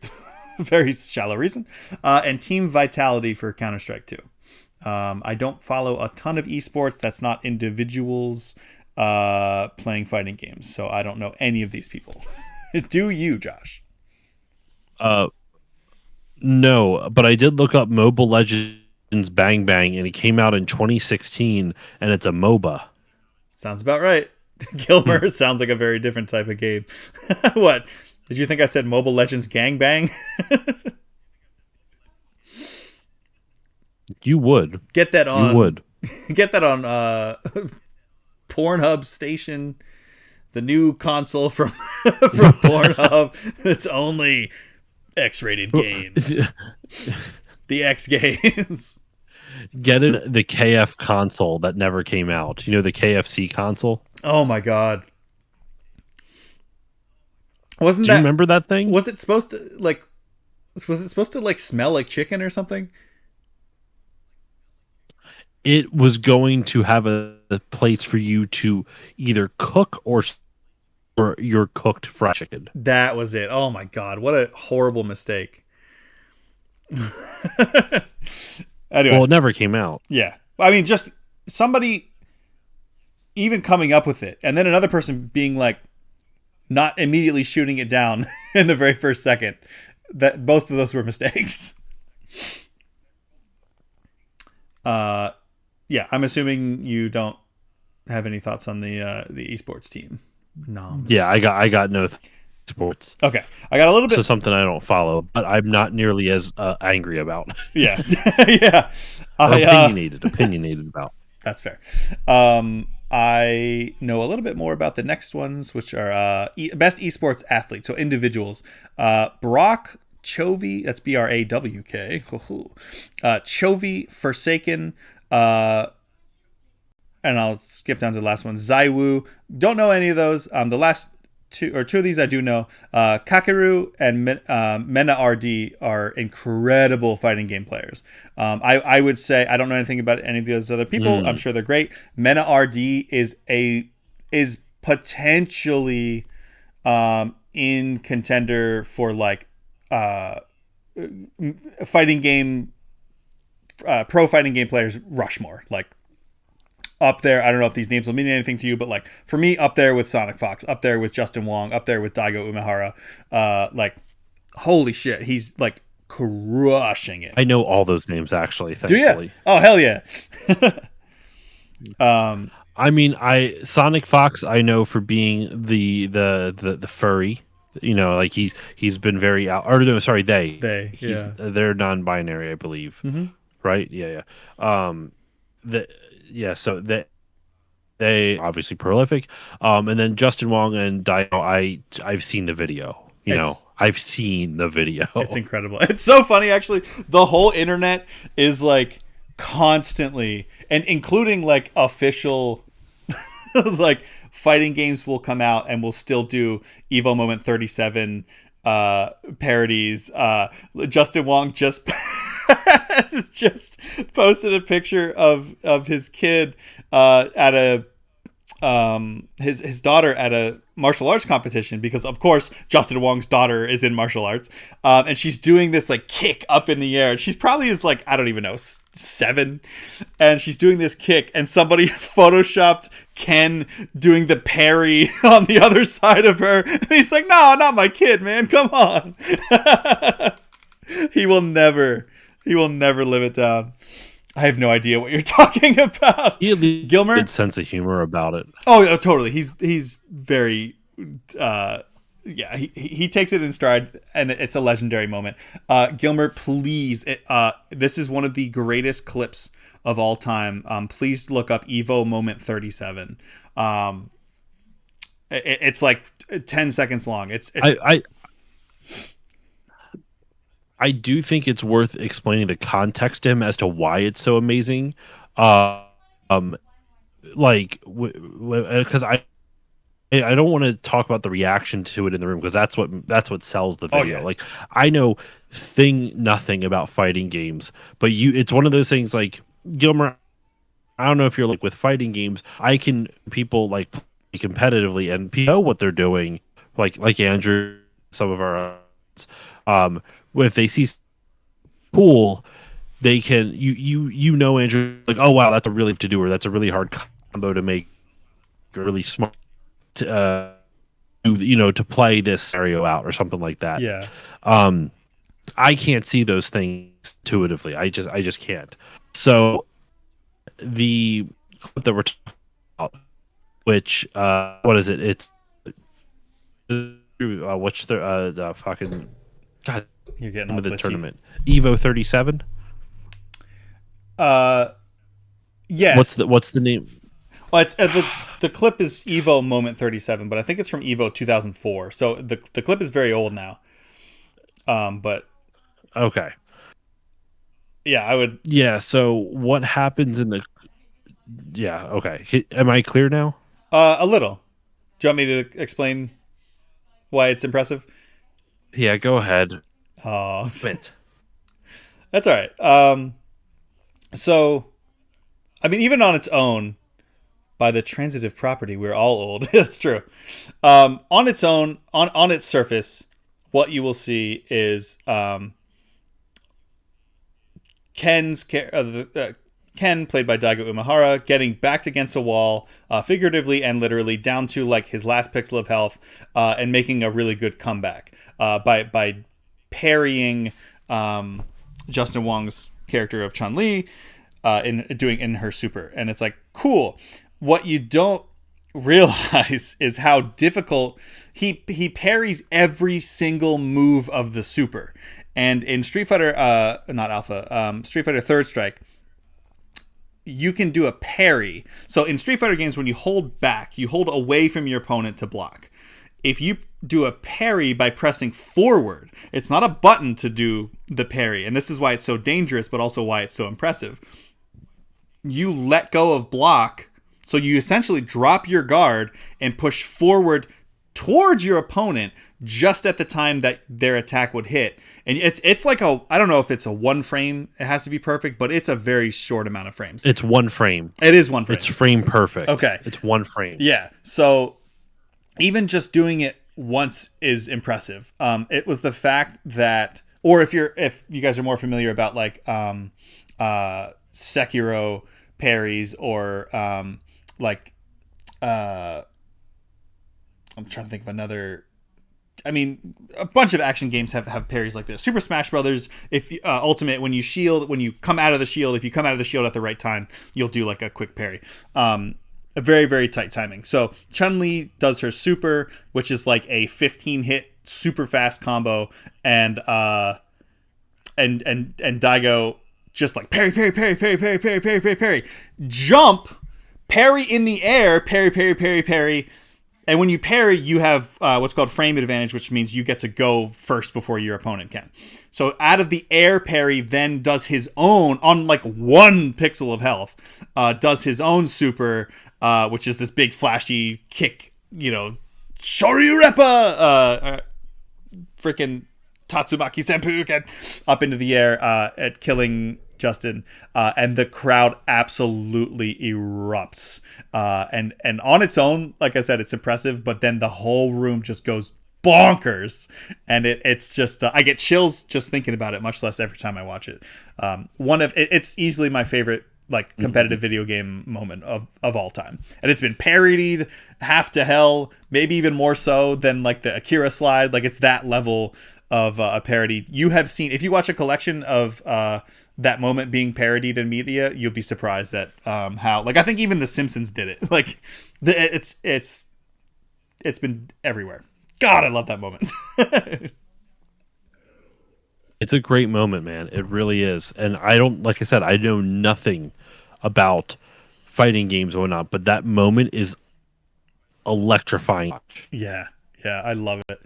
very shallow reason. And Team Vitality for Counter-Strike 2. I don't follow a ton of esports. That's not individuals playing fighting games, so I don't know any of these people. Do you, Josh? No, but I did look up Mobile Legends Bang Bang, and it came out in 2016, and it's a MOBA. Sounds about right. Gilmer sounds like a very different type of game. What? Did you think I said Mobile Legends Gangbang? You would. Get that on. You would. Get that on Pornhub Station, the new console from Pornhub. It's only X-rated games. The X Games. Get it, the KF console that never came out. You know, the KFC console? Oh my god. Do you remember that thing? Was it supposed to smell like chicken or something? It was going to have a place for you to either cook or your cooked fried chicken. That was it. Oh my god, what a horrible mistake. Anyway. Well, it never came out. Yeah. I mean, just somebody even coming up with it, and then another person being like, not immediately shooting it down in the very first second. That both of those were mistakes. Yeah, I'm assuming you don't have any thoughts on the esports team. Noms. Yeah, I got no sports. Okay, I got a little bit. So something I don't follow, but I'm not nearly as angry about. Yeah, yeah. Opinionated about. That's fair. I know a little bit more about the next ones, which are best esports athlete, so individuals. Brock Chovy, that's BRAWK. Chovy, Forsaken, and I'll skip down to the last one. Zaiwu. Don't know any of those. The last two of these I do know. Kakeru and Mena RD are incredible fighting game players. I would say I don't know anything about any of those other people. I'm sure they're great. Mena RD is potentially in contender for like fighting game pro fighting game players Rushmore, like up there. I don't know if these names will mean anything to you, but like for me, up there with Sonic Fox, up there with Justin Wong, up there with Daigo Umehara. Like, holy shit, he's like crushing it. I know all those names actually. Thankfully. Do you? Oh hell yeah. I mean, Sonic Fox I know for being the furry. You know, like he's been very out. Or no, sorry, they're non-binary, I believe. Mm-hmm. Right? Yeah. So they obviously prolific. And then Justin Wong and Daigo, I've seen the video. I've seen the video. It's incredible. It's so funny, actually. The whole internet is like constantly, and including like official like fighting games will come out and will still do Evo Moment 37 parodies. Justin Wong just posted a picture of his kid at his daughter at a martial arts competition, because of course Justin Wong's daughter is in martial arts, and she's doing this like kick up in the air. She's probably is like, I don't even know, 7, and she's doing this kick, and somebody photoshopped Ken doing the parry on the other side of her, and he's like, no, not my kid, man, come on. He will never live it down. I have no idea what you're talking about. He had Gilmer? good sense of humor about it. Oh, totally. He's very, yeah. He takes it in stride, and it's a legendary moment. Gilmer, please. This is one of the greatest clips of all time. Please look up Evo moment 37. It's like 10 seconds long. I do think it's worth explaining the context to him as to why it's so amazing. Like, because I don't want to talk about the reaction to it in the room, because that's what sells the video. yeah. Like, I know nothing about fighting games, but it's one of those things like, Gilmer, I don't know if you're like with fighting games, people like play competitively and people know what they're doing, like Andrew, some of our if they see cool, they can Andrew, like, oh wow, that's a really to do, or that's a really hard combo to make, really smart to play this scenario out or something like that. Yeah. I can't see those things intuitively. I just can't. So the clip that we're talking about, which what is it? It's what's the fucking God. You're getting With the glitchy. tournament, Evo 37. Yes. What's the name? Well, it's the clip is Evo moment 37, but I think it's from Evo 2004. So the clip is very old now. But Okay. yeah, I would. Yeah. So what happens in the? Yeah. Okay. Am I clear now? A little. Do you want me to explain why it's impressive? Yeah. Go ahead. Oh, Wait. that's all right. So, I mean, even on its own, by the transitive property, we're all old. That's true. On its own, on its surface, what you will see is Ken, played by Daigo Umehara, getting backed against a wall, figuratively and literally, down to like his last pixel of health, and making a really good comeback by parrying Justin Wong's character of Chun-Li in her super. And it's like, cool. What you don't realize is how difficult he parries every single move of the super. And in Street Fighter, not Alpha, Street Fighter Third Strike, you can do a parry. So in Street Fighter games, when you hold back, you hold away from your opponent to block. If you do a parry by pressing forward, it's not a button to do the parry. And this is why it's so dangerous, but also why it's so impressive. You let go of block, so you essentially drop your guard and push forward towards your opponent just at the time that their attack would hit. And it's like I don't know if it's a 1 frame, it has to be perfect, but it's a very short amount of frames. It's 1 frame. It is 1 frame. It's frame perfect. Okay. It's 1 frame. Yeah. So even just doing it once is impressive. It was the fact that, or if you guys are more familiar about like Sekiro parries, or I'm trying to think of another. I mean, a bunch of action games have parries like this. Super Smash Brothers, if Ultimate, when you come out of the shield, if you come out of the shield at the right time, you'll do like a quick parry. A very, very tight timing. So Chun-Li does her super, which is like a 15-hit super fast combo, and Daigo just like parry, parry, parry, parry, parry, parry, parry, parry, parry, jump, parry in the air, parry, parry, parry, parry. And when you parry, you have what's called frame advantage, which means you get to go first before your opponent can. So out of the air parry, then does his own, on like 1 pixel of health, does his own super, which is this big flashy kick, Shoryurepa, freaking Tatsumaki Senpuken up into the air at killing Justin, and the crowd absolutely erupts. And on its own, like I said, it's impressive, but then the whole room just goes bonkers, and it's just I get chills just thinking about it, much less every time I watch it. It's easily my favorite like competitive video game moment of all time, and it's been parodied half to hell, maybe even more so than like the Akira slide. Like it's that level of a parody. You have seen, if you watch a collection of that moment being parodied in media, you'll be surprised at how, like, I think even The Simpsons did it. Like it's been everywhere. God, I love that moment. It's a great moment, man. It really is. And I don't, like I said, I know nothing about fighting games or whatnot, but that moment is electrifying. Yeah, I love it.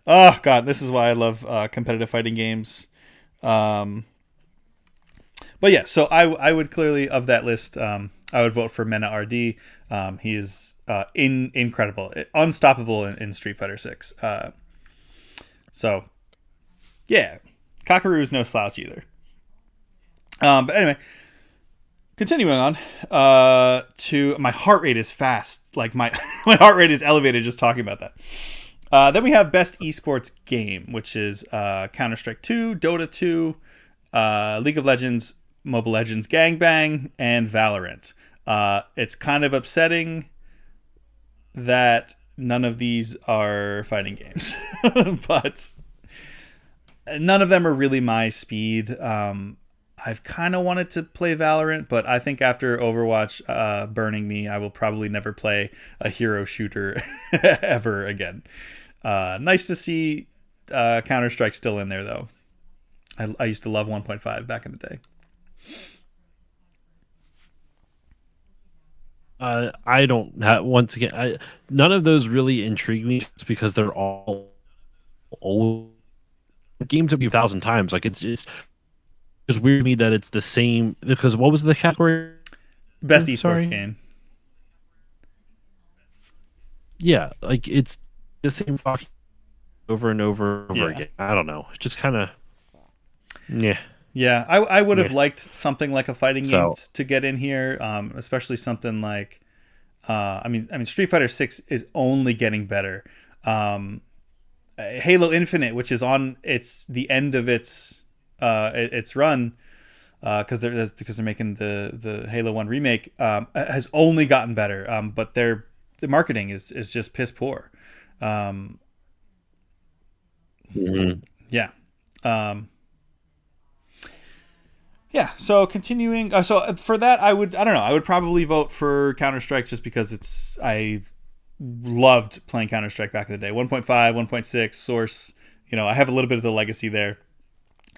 Oh God, this is why I love competitive fighting games. But yeah, so I would clearly, of that list, I would vote for Mena RD. He is incredible, unstoppable in Street Fighter 6. So yeah, Kakeru is no slouch either. But anyway, continuing on to my heart rate is fast. Like my heart rate is elevated just talking about that. Then we have Best Esports Game, which is Counter-Strike 2, Dota 2, League of Legends, Mobile Legends Gangbang, and Valorant. It's kind of upsetting that none of these are fighting games, but none of them are really my speed. I've kind of wanted to play Valorant, but I think after Overwatch burning me, I will probably never play a hero shooter ever again. Nice to see Counter-Strike still in there, though. I used to love 1.5 back in the day. I don't have, once again, none of those really intrigue me just because they're all old games of 1,000 times. Like it's just weird to me that it's the same, because what was the category? Best esports game. Yeah, like it's the same fucking over and over again. I don't know. It's just kind of yeah. Yeah, I would have liked something like a fighting game to get in here, especially something like, I mean, Street Fighter 6 is only getting better. Halo Infinite, which is on the end of its run, because they're making the Halo 1 remake, has only gotten better. But the marketing is just piss poor. Yeah. Yeah, so continuing, so for that, I don't know, I would probably vote for Counter-Strike just because I loved playing Counter-Strike back in the day. 1.5, 1.6, Source, I have a little bit of the legacy there.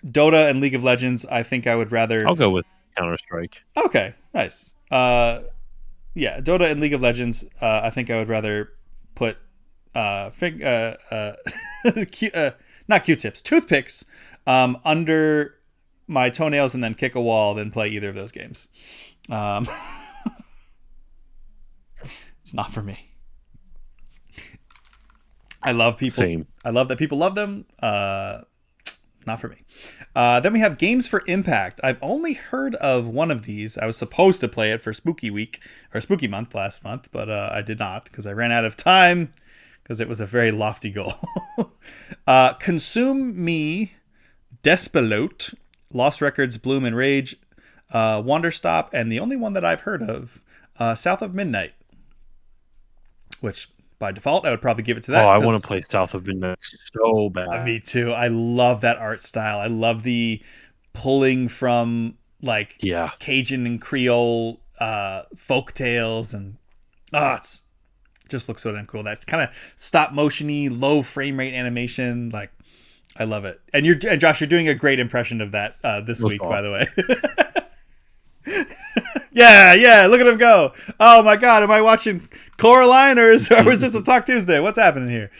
Dota and League of Legends, I think I would rather... I'll go with Counter-Strike. Okay, nice. Yeah, Dota and League of Legends, I think I would rather put, not Q-tips, toothpicks, under my toenails and then kick a wall than play either of those games. It's not for me. I love people. Same. I love that people love them. Not for me. Then we have Games for Impact. I've only heard of one of these. I was supposed to play it for Spooky Week or Spooky Month last month, but I did not because I ran out of time because it was a very lofty goal. Consume Me, Despelote, Lost Records, Bloom and Rage, Wanderstop, and the only one that I've heard of, South of Midnight, which by default I would probably give it to that. Oh, I want to play South of Midnight so bad. Me too. I love that art style. I love the pulling from like Cajun and Creole folk tales, and it just looks so damn cool. That's kind of stop motion-y, low frame rate animation, like. I love it. And Josh, you're doing a great impression of that this week, by the way. Yeah, look at him go. Oh my God, am I watching Coraline or is this a Talk Tuesday? What's happening here?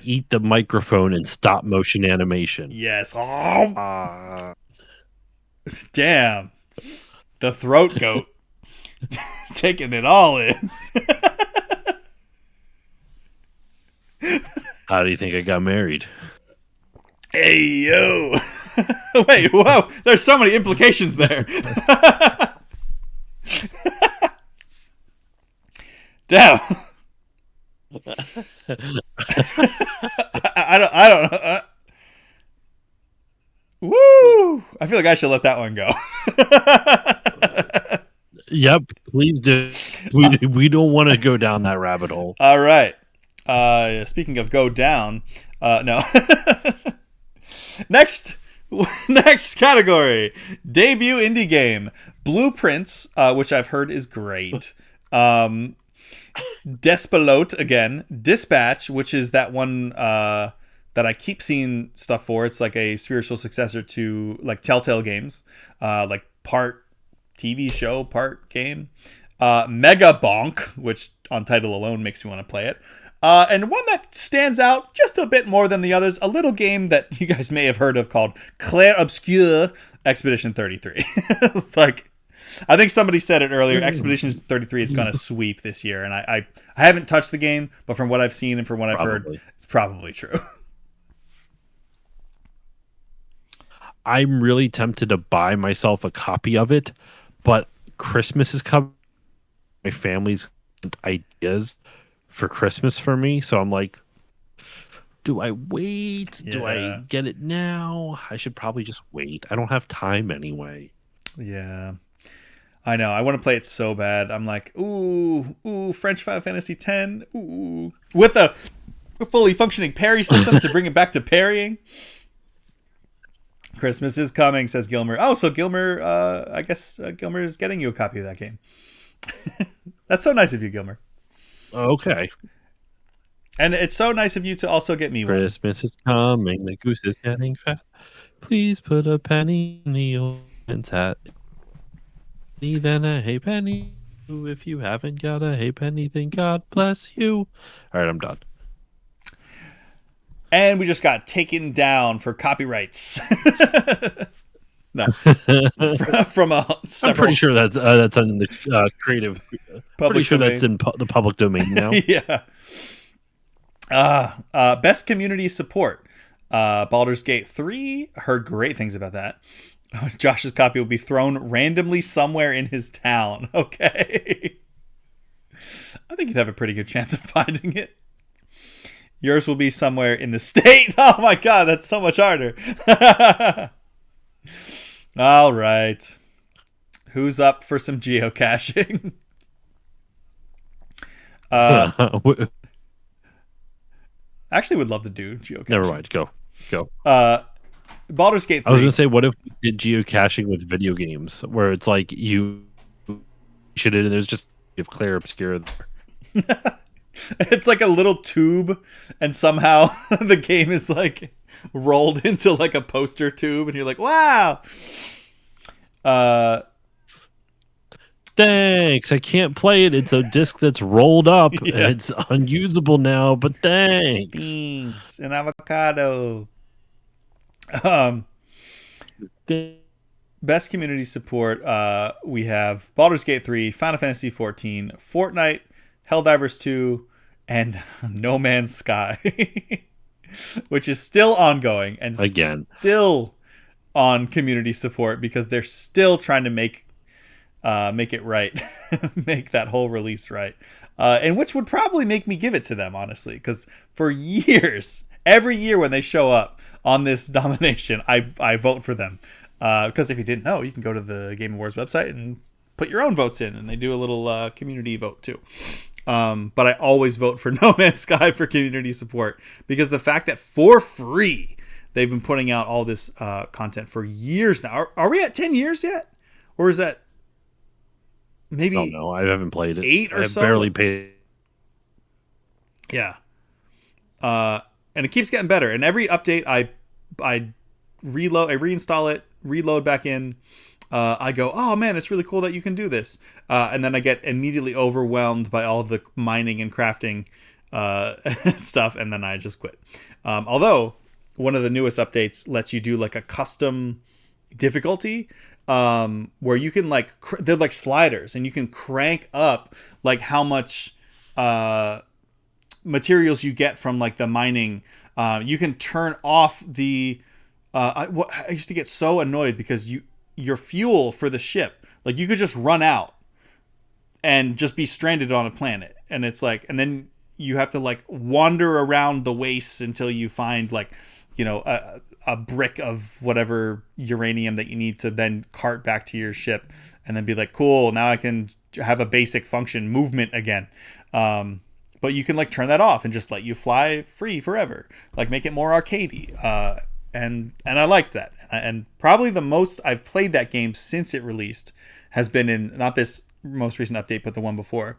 Eat the microphone and stop motion animation. Yes. Damn. The throat goat. Taking it all in. How do you think I got married? Hey yo! Wait, whoa! There's so many implications there. Damn. I don't know. Woo! I feel like I should let that one go. Yep, please do. We don't want to go down that rabbit hole. All right. Speaking of go down, no. Next category, debut indie game, Blueprints, which I've heard is great. Despelote again, Dispatch, which is that one that I keep seeing stuff for. It's like a spiritual successor to like Telltale games, like part TV show, part game. Mega Bonk, which on title alone makes me want to play it. And one that stands out just a bit more than the others, a little game that you guys may have heard of called Clair Obscur Expedition 33. Like, I think somebody said it earlier, Expedition 33 is going to sweep this year. And I haven't touched the game, but from what I've seen and from what I've heard, it's probably true. I'm really tempted to buy myself a copy of it, but Christmas is coming. My family's ideas for Christmas for me, so I'm like, do I wait? Yeah. Do I get it now? I should probably just wait. I don't have time anyway. Yeah. I know. I want to play it so bad. I'm like, ooh, French Final Fantasy X, ooh, with a fully functioning parry system to bring it back to parrying. Christmas is coming, says Gilmer. Oh, so Gilmer, I guess Gilmer is getting you a copy of that game. That's so nice of you, Gilmer. Okay. And it's so nice of you to also get me one. Christmas is coming, the goose is getting fat. Please put a penny in the old man's hat. Then a hey penny. If you haven't got a hey penny, then God bless you. All right, I'm done. And we just got taken down for copyrights. No, from a several. I'm pretty sure that's in the creative. Pretty sure domain. that's in the public domain now. Yeah. Best community support. Baldur's Gate 3. Heard great things about that. Josh's copy will be thrown randomly somewhere in his town. Okay. I think you'd have a pretty good chance of finding it. Yours will be somewhere in the state. Oh my god, that's so much harder. All right. Who's up for some geocaching? Actually would love to do geocaching. Never mind. Go. Baldur's Gate 3. I was going to say, what if we did geocaching with video games where it's like you should, and there's just if Claire Obscura there. It's like a little tube, and somehow the game is like rolled into like a poster tube, and you're like, wow. Thanks. I can't play it. It's a disc that's rolled up. Yeah. And it's unusable now, but thanks. Beans and avocado. Best community support. We have Baldur's Gate 3, Final Fantasy 14, Fortnite, Helldivers 2, and No Man's Sky, which is still ongoing and still on community support because they're still trying to make it right, make that whole release right, and which would probably make me give it to them, honestly, because for years, every year when they show up on this domination, I vote for them. Because if you didn't know, you can go to the Game Awards website and put your own votes in, and they do a little community vote too. But I always vote for No Man's Sky for community support because the fact that for free they've been putting out all this content for years now. Are we at 10 years yet? Or is that maybe? I don't know. I haven't played it. 8 or so? I've barely paid. Yeah. And it keeps getting better. And every update I reinstall it, reload back in. I go, oh man, it's really cool that you can do this. And then I get immediately overwhelmed by all the mining and crafting stuff, and then I just quit. Although one of the newest updates lets you do like a custom difficulty where you can like they're like sliders, and you can crank up like how much materials you get from like the mining You can turn off the. I used to get so annoyed because your fuel for the ship, like you could just run out and just be stranded on a planet, and it's like, and then you have to like wander around the wastes until you find like, a brick of whatever uranium that you need to then cart back to your ship, and then be like, cool, now I can have a basic function movement again. But you can like turn that off and just let you fly free forever, like make it more arcadey. And I liked that. And probably the most I've played that game since it released has been in not this most recent update, but the one before.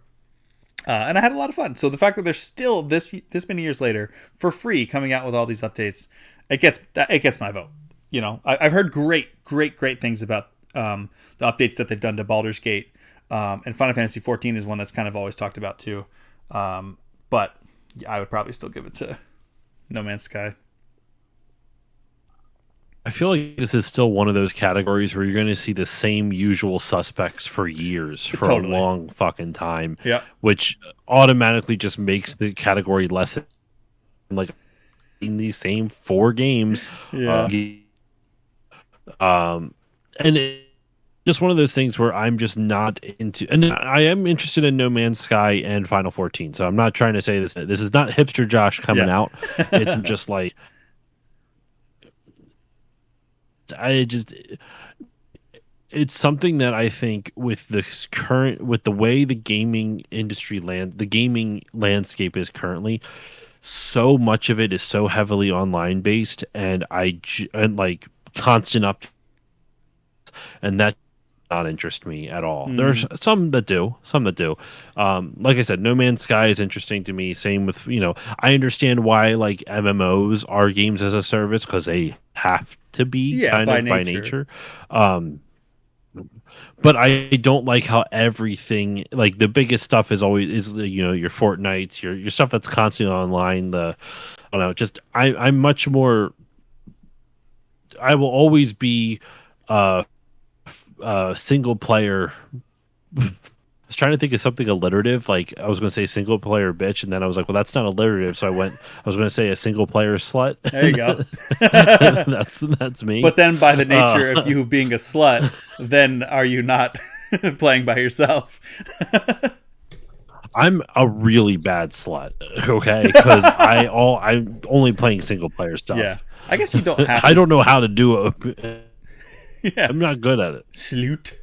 And I had a lot of fun. So the fact that they're still this many years later for free coming out with all these updates, it gets my vote. I've heard great things about the updates that they've done to Baldur's Gate, and Final Fantasy XIV is one that's kind of always talked about too. But I would probably still give it to No Man's Sky. I feel like this is still one of those categories where you're going to see the same usual suspects for years, for Totally. a long fucking time. Yeah. Which automatically just makes the category less like in these same 4 games. Yeah. And it's just one of those things where I'm just not into, and I am interested in No Man's Sky and Final 14. So I'm not trying to say this is not hipster Josh coming out. It's just like, it's something that I think with the way the gaming industry the gaming landscape is currently, so much of it is so heavily online based, and like constant up, and that not interest me at all. There's some that do. Like I said, No Man's Sky is interesting to me. Same with, I understand why like MMOs are games as a service, because they have to be by nature. But I don't like how everything, like the biggest stuff is always your Fortnites, your stuff that's constantly online. I don't know, just I'm much more. I will always be single player. I was trying to think of something alliterative. Like I was going to say single player bitch, and then I was like, well, that's not alliterative. So I was going to say a single player slut. There you go. that's me. But then by the nature of you being a slut, then are you not playing by yourself? I'm a really bad slut, okay? Because I'm only playing single player stuff. Yeah, I guess you don't have. I don't know how to do it. Yeah, I'm not good at it. Sloot.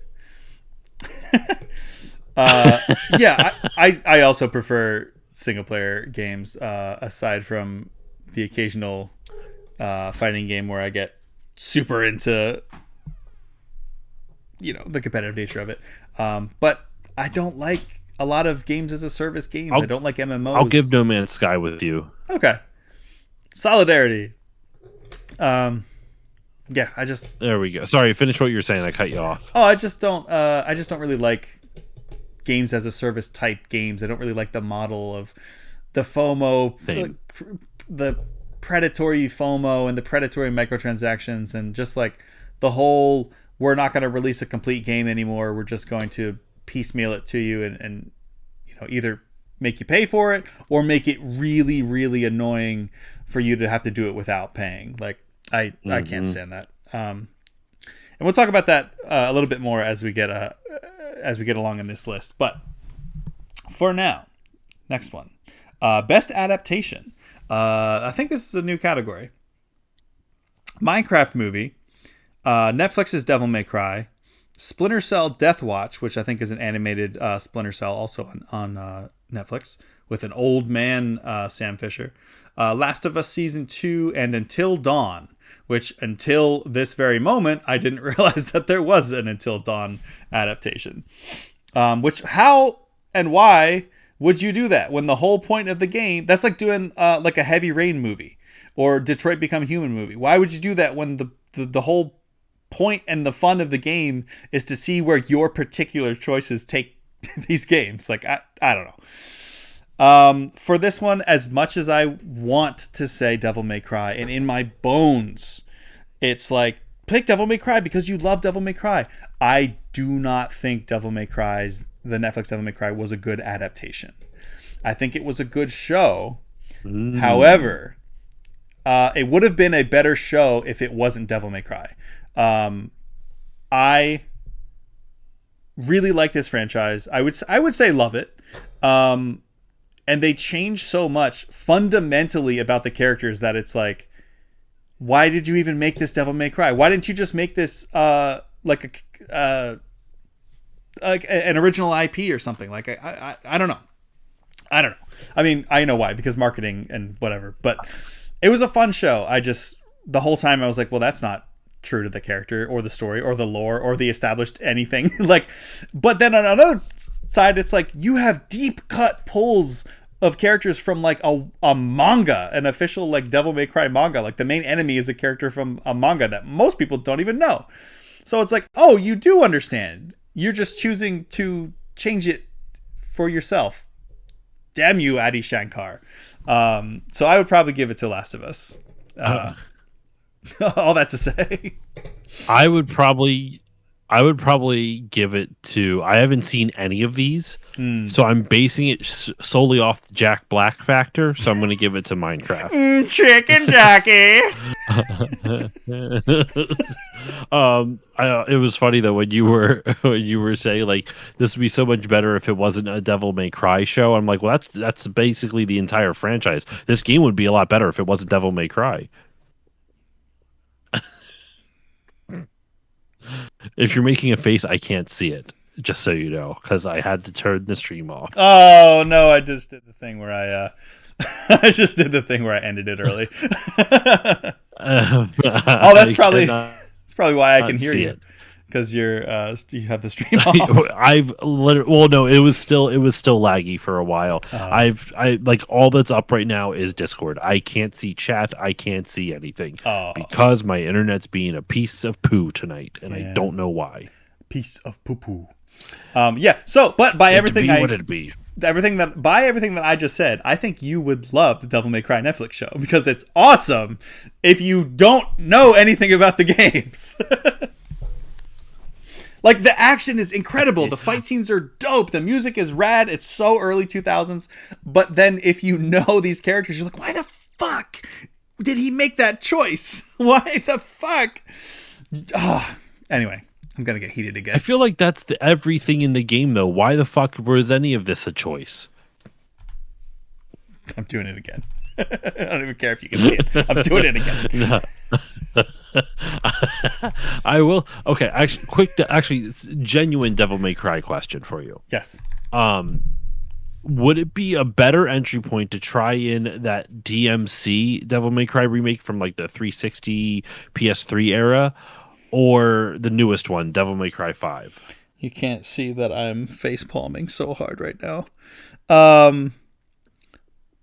Yeah, I also prefer single player games, aside from the occasional fighting game where I get super into the competitive nature of it. But I don't like a lot of games as a service games. I don't like MMOs. I'll give No Man's Sky with you. Okay. Solidarity. Yeah, there we go. Sorry, finish what you were saying. I cut you off. Oh, I just don't really like games as a service type games. I don't really like the model of the FOMO, the predatory FOMO and the predatory microtransactions, and just like the whole, we're not going to release a complete game anymore. We're just going to piecemeal it to you and either make you pay for it or make it really, really annoying for you to have to do it without paying. Like I can't stand that. And we'll talk about that a little bit more as we get along in this list. But for now, next one, best adaptation. I think this is a new category. Minecraft movie, Netflix's Devil May Cry, Splinter Cell Death Watch, which I think is an animated Splinter Cell, also on Netflix, with an old man Sam Fisher, Last of Us Season 2, and Until Dawn, which until this very moment, I didn't realize that there was an Until Dawn adaptation. Which, how and why would you do that when the whole point of the game, that's like doing like a Heavy Rain movie or Detroit Become Human movie. Why would you do that when the whole point and the fun of the game is to see where your particular choices take these games? Like, I don't know. For this one, as much as I want to say Devil May Cry, and in my bones, it's like, pick Devil May Cry because you love Devil May Cry. I do not think the Netflix Devil May Cry was a good adaptation. I think it was a good show. However, it would have been a better show if it wasn't Devil May Cry. I really like this franchise. I would say love it. And they changed so much fundamentally about the characters that it's like, why did you even make this Devil May Cry? Why didn't you just make this like an original IP or something? Like I don't know. I don't know. I mean, I know why, because marketing and whatever. But it was a fun show. The whole time I was like, well, that's not true to the character or the story or the lore or the established anything. Like, but then on another side, it's like you have deep cut pulls of characters from like a manga, an official like Devil May Cry manga. Like the main enemy is a character from a manga that most people don't even know. So it's like, oh, you do understand. You're just choosing to change it for yourself. Damn you, Adi Shankar. So I would probably give it to Last of Us. All that to say, I would probably give it to. I haven't seen any of these, so I'm basing it solely off the Jack Black factor. So I'm going to give it to Minecraft. Chicken Jackie. It was funny though when you were saying like this would be so much better if it wasn't a Devil May Cry show. I'm like, well, that's basically the entire franchise. This game would be a lot better if it wasn't Devil May Cry. If you're making a face, I can't see it. Just so you know, because I had to turn the stream off. Oh no! I just did the thing where I ended it early. Oh, that's probably why I can hear you, because you have the stream off. No, it was still laggy for a while. I like all that's up right now is Discord. I can't see chat. I can't see anything because my internet's being a piece of poo tonight, and I don't know why. Piece of poo poo. Yeah. So, but by everything everything that I just said, I think you would love the Devil May Cry Netflix show because it's awesome if you don't know anything about the games. Like, the action is incredible. The fight scenes are dope. The music is rad. It's so early 2000s. But then if you know these characters, you're like, why the fuck did he make that choice? Why the fuck? Anyway, I'm going to get heated again. I feel like that's everything in the game, though. Why the fuck was any of this a choice? I'm doing it again. I don't even care if you can see it. I'm doing it again. No. I will. Okay, actually, genuine Devil May Cry question for you. Yes. Would it be a better entry point to try in that DMC Devil May Cry remake from like the 360 PS3 era, or the newest one, Devil May Cry 5? You can't see that I'm face palming so hard right now.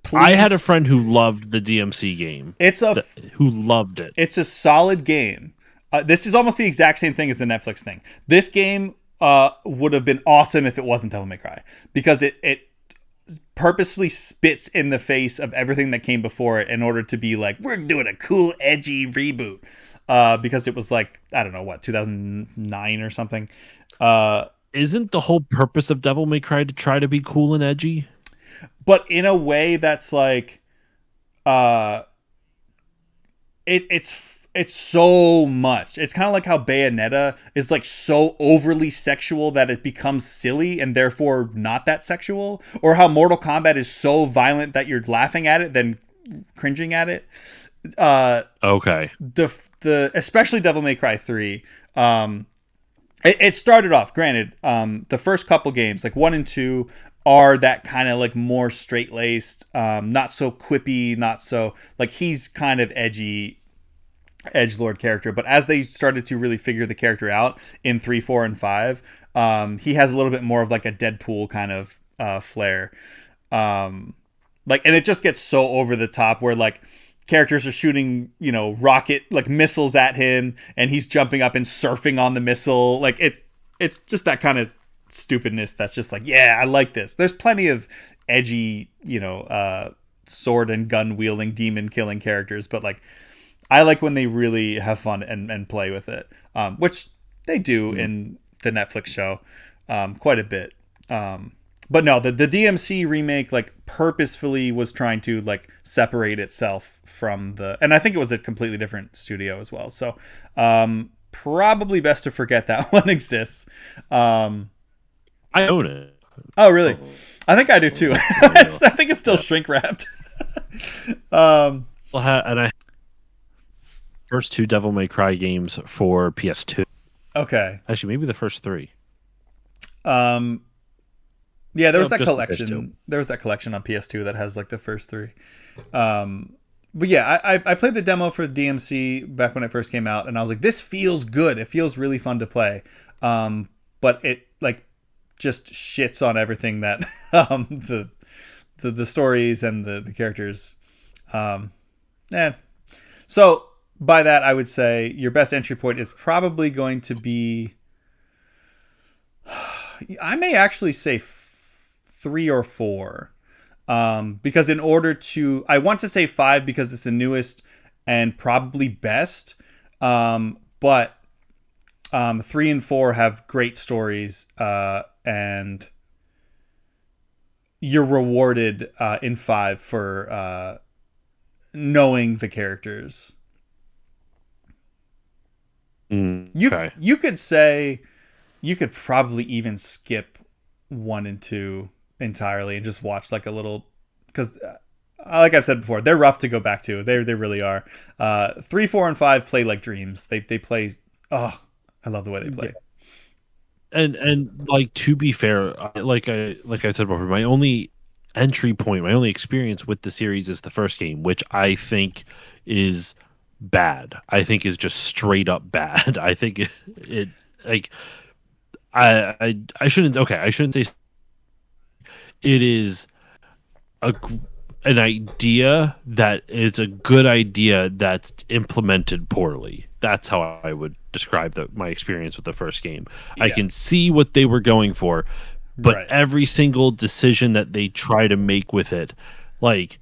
Please. I had a friend who loved the DMC game. Who loved it. It's a solid game. This is almost the exact same thing as the Netflix thing. This game would have been awesome if it wasn't Devil May Cry, because it purposefully spits in the face of everything that came before it in order to be like, we're doing a cool, edgy reboot. Because it was like, I don't know what, 2009 or something. Isn't the whole purpose of Devil May Cry to try to be cool and edgy? But in a way that's like, it's so much. It's kind of like how Bayonetta is like so overly sexual that it becomes silly and therefore not that sexual, or how Mortal Kombat is so violent that you're laughing at it then cringing at it. Okay. The especially Devil May Cry 3. It started off. Granted, the first couple games, like 1 and 2. Are that kind of like more straight-laced, not so quippy, not so like, he's kind of edgy, edgelord character. But as they started to really figure the character out in 3, 4, and 5, he has a little bit more of like a Deadpool kind of flair. Like, and it just gets so over the top where like characters are shooting, rocket like missiles at him, and he's jumping up and surfing on the missile. Like, it's just that kind of stupidness that's just like, yeah, I like this. There's plenty of edgy, sword and gun wielding, demon killing characters, but like, I like when they really have fun and play with it, which they do in the Netflix show quite a bit. But no, the DMC remake like purposefully was trying to like separate itself from the, and I think it was a completely different studio as well. So probably best to forget that one exists. I own it. Oh really? I think I do too. I think it's still shrink wrapped. Well, and I first two Devil May Cry games for PS2. Okay. Actually, maybe the first three. Yeah, there was that just the collection. There was that collection on PS2 that has like the first three. But yeah, I played the demo for DMC back when it first came out, and I was like, this feels good. It feels really fun to play. But it like just shits on everything that the stories and the characters. So by that, I would say your best entry point is probably going to be. I may actually say 3 or 4, because in order to, I want to say 5 because it's the newest and probably best, but 3 and 4 have great stories, and you're rewarded in 5 for knowing the characters. Okay. You could say, you could probably even skip 1 and 2 entirely and just watch like a little, because like I've said before, they're rough to go back to. They really are. 3, 4, and 5 play like dreams. They play. Oh, I love the way they play. And like, to be fair, like I said before, my only entry point, my only experience with the series is the first game, which I think is bad. I think is just straight up bad. I think it like I shouldn't, okay, I shouldn't say it is an idea that is a good idea that's implemented poorly. That's how I would describe my experience with the first game. Yeah. I can see what they were going for, but Right. every single decision that they try to make with it, like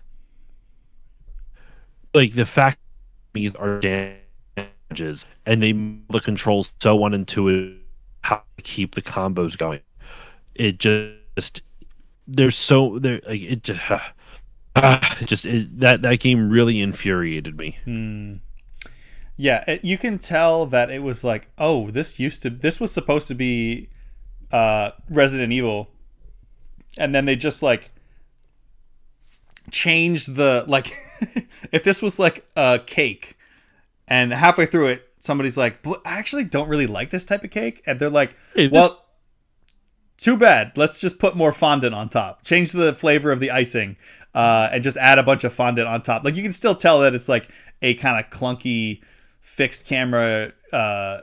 the fact these are damages and they make the controls so unintuitive, how to keep the combos going. It just there's so there like it just that game really infuriated me. Yeah, you can tell that it was like, oh, this was supposed to be Resident Evil, and then they just like changed the like if this was like a cake, and halfway through it somebody's like, but I actually don't really like this type of cake, and they're like, Hey, well, too bad, let's just put more fondant on top, change the flavor of the icing, and just add a bunch of fondant on top. Like, you can still tell that it's like a kind of clunky fixed camera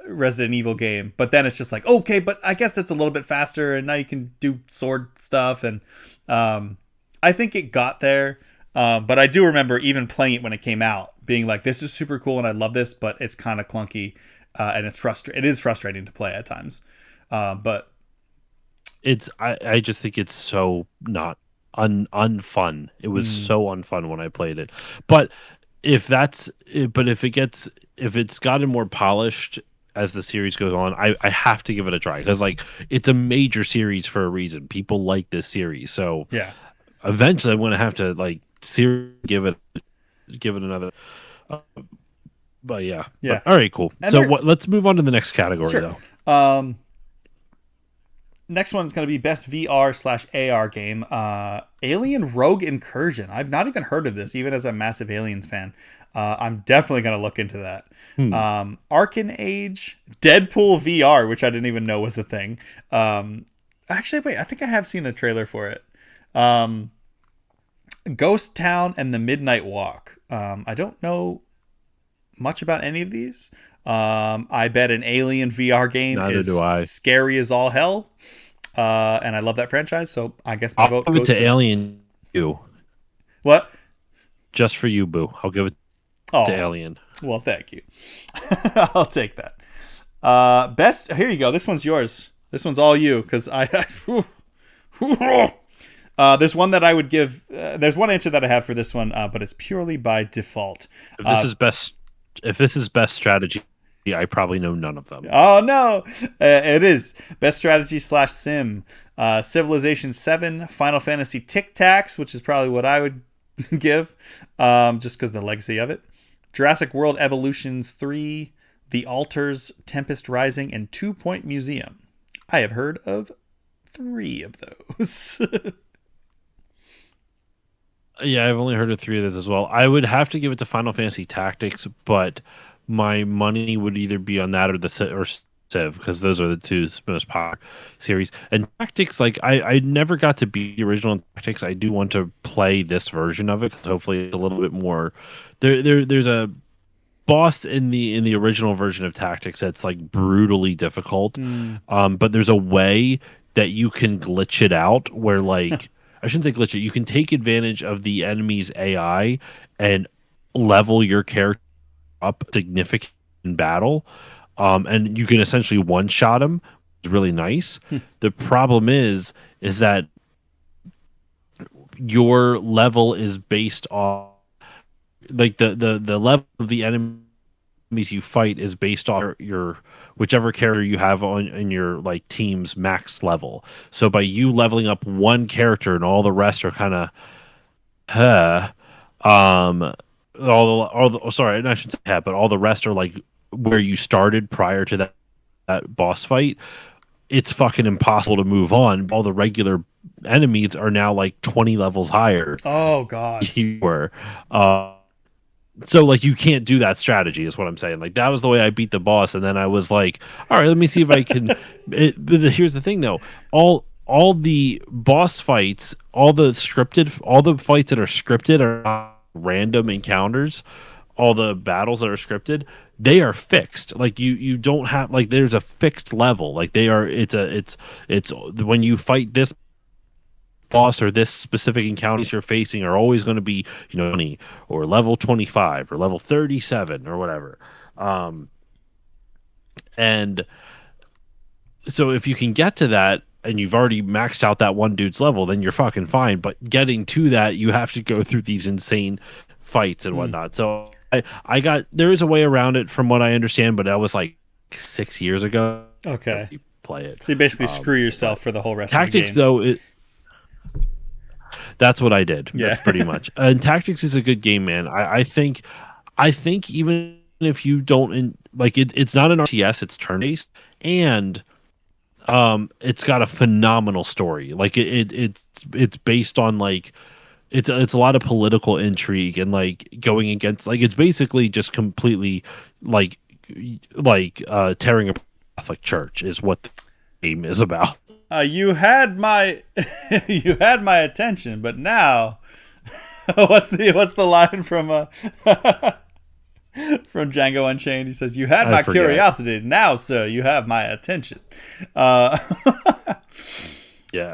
Resident Evil game, but then it's just like, okay, but I guess it's a little bit faster, and now you can do sword stuff, and I think it got there, but I do remember even playing it when it came out, being like, this is super cool and I love this, but it's kind of clunky, and it is frustrating to play at times, but I just think it's so not unfun. It was so unfun when I played it. But if it's gotten more polished as the series goes on, I have to give it a try, because like, it's a major series for a reason. People like this series, so yeah. eventually I'm going to have to like give it another. But yeah. Yeah. All right, cool. And So let's move on to the next category, Sure. though. Next one is going to be best VR/AR game. Alien Rogue Incursion. I've not even heard of this, even as a massive Aliens fan. I'm definitely going to look into that. Arcane Age, Deadpool VR, which I didn't even know was a thing. Actually, wait, I think I have seen a trailer for it. Ghost Town and the Midnight Walk. I don't know much about any of these. I bet an Alien VR game Neither is do I. scary as all hell. And I love that franchise, so I guess my vote I'll give it goes to Alien. You. What? Just for you, Boo. I'll give it Oh, to Alien. well, thank you. I'll take that. Best. Here you go. This one's yours. This one's all you, because there's one that I would give. There's one answer that I have for this one, but it's purely by default. If this is best strategy I probably know none of them. Oh no, it is best strategy / sim. Civilization 7, Final Fantasy Tic Tacs, which is probably what I would give, just because of the legacy of it. Jurassic World Evolutions 3, The Altars, Tempest Rising, and 2 Point Museum. I have heard of 3 of those. Yeah, I've only heard of 3 of those as well. I would have to give it to Final Fantasy Tactics, but my money would either be on that or Civ, because those are the 2 most popular series. And Tactics, like I never got to beat the original Tactics. I do want to play this version of it because hopefully it's a little bit more. There's a boss in the original version of Tactics that's like brutally difficult. But there's a way that you can glitch it out where like I shouldn't say glitch it. You can take advantage of the enemy's AI and level your character up significant in battle. And you can essentially one shot him. It's really nice. The problem is that your level is based on like the level of the enemies you fight is based on your whichever character you have on in your like team's max level. So by you leveling up one character and all the rest are kind of sorry, I shouldn't say that, but all the rest are like where you started prior to that boss fight. It's fucking impossible to move on. All the regular enemies are now like 20 levels higher. Oh god. You were. So like you can't do that strategy is what I'm saying. Like that was the way I beat the boss, and then I was like, all right, let me see if I can. Here's the thing though, all the boss fights, all the fights that are scripted are not random encounters. All the battles that are scripted, they are fixed. Like you don't have like there's a fixed level. Like they are. It's when you fight this boss or this specific encounters you're facing are always going to be 20 or level 25 or level 37 or whatever, and so if you can get to that and you've already maxed out that one dude's level, then you're fucking fine. But getting to that, you have to go through these insane fights and whatnot. So I got there is a way around it from what I understand, but that was like 6 years ago. Okay, you play it. So you basically screw yourself for the whole rest Tactics, of the game. though, that's what I did. Yeah. That's pretty much. And Tactics is a good game, man. I think even if you don't like it, it's not an RTS. It's turn based, and it's got a phenomenal story. Like it's based on like it's a lot of political intrigue and like going against like it's basically just completely like tearing apart the Catholic Church is what the game is about. You had my attention, but now what's the line from from Django Unchained? He says, "You had my curiosity. Now, sir, you have my attention." Yeah,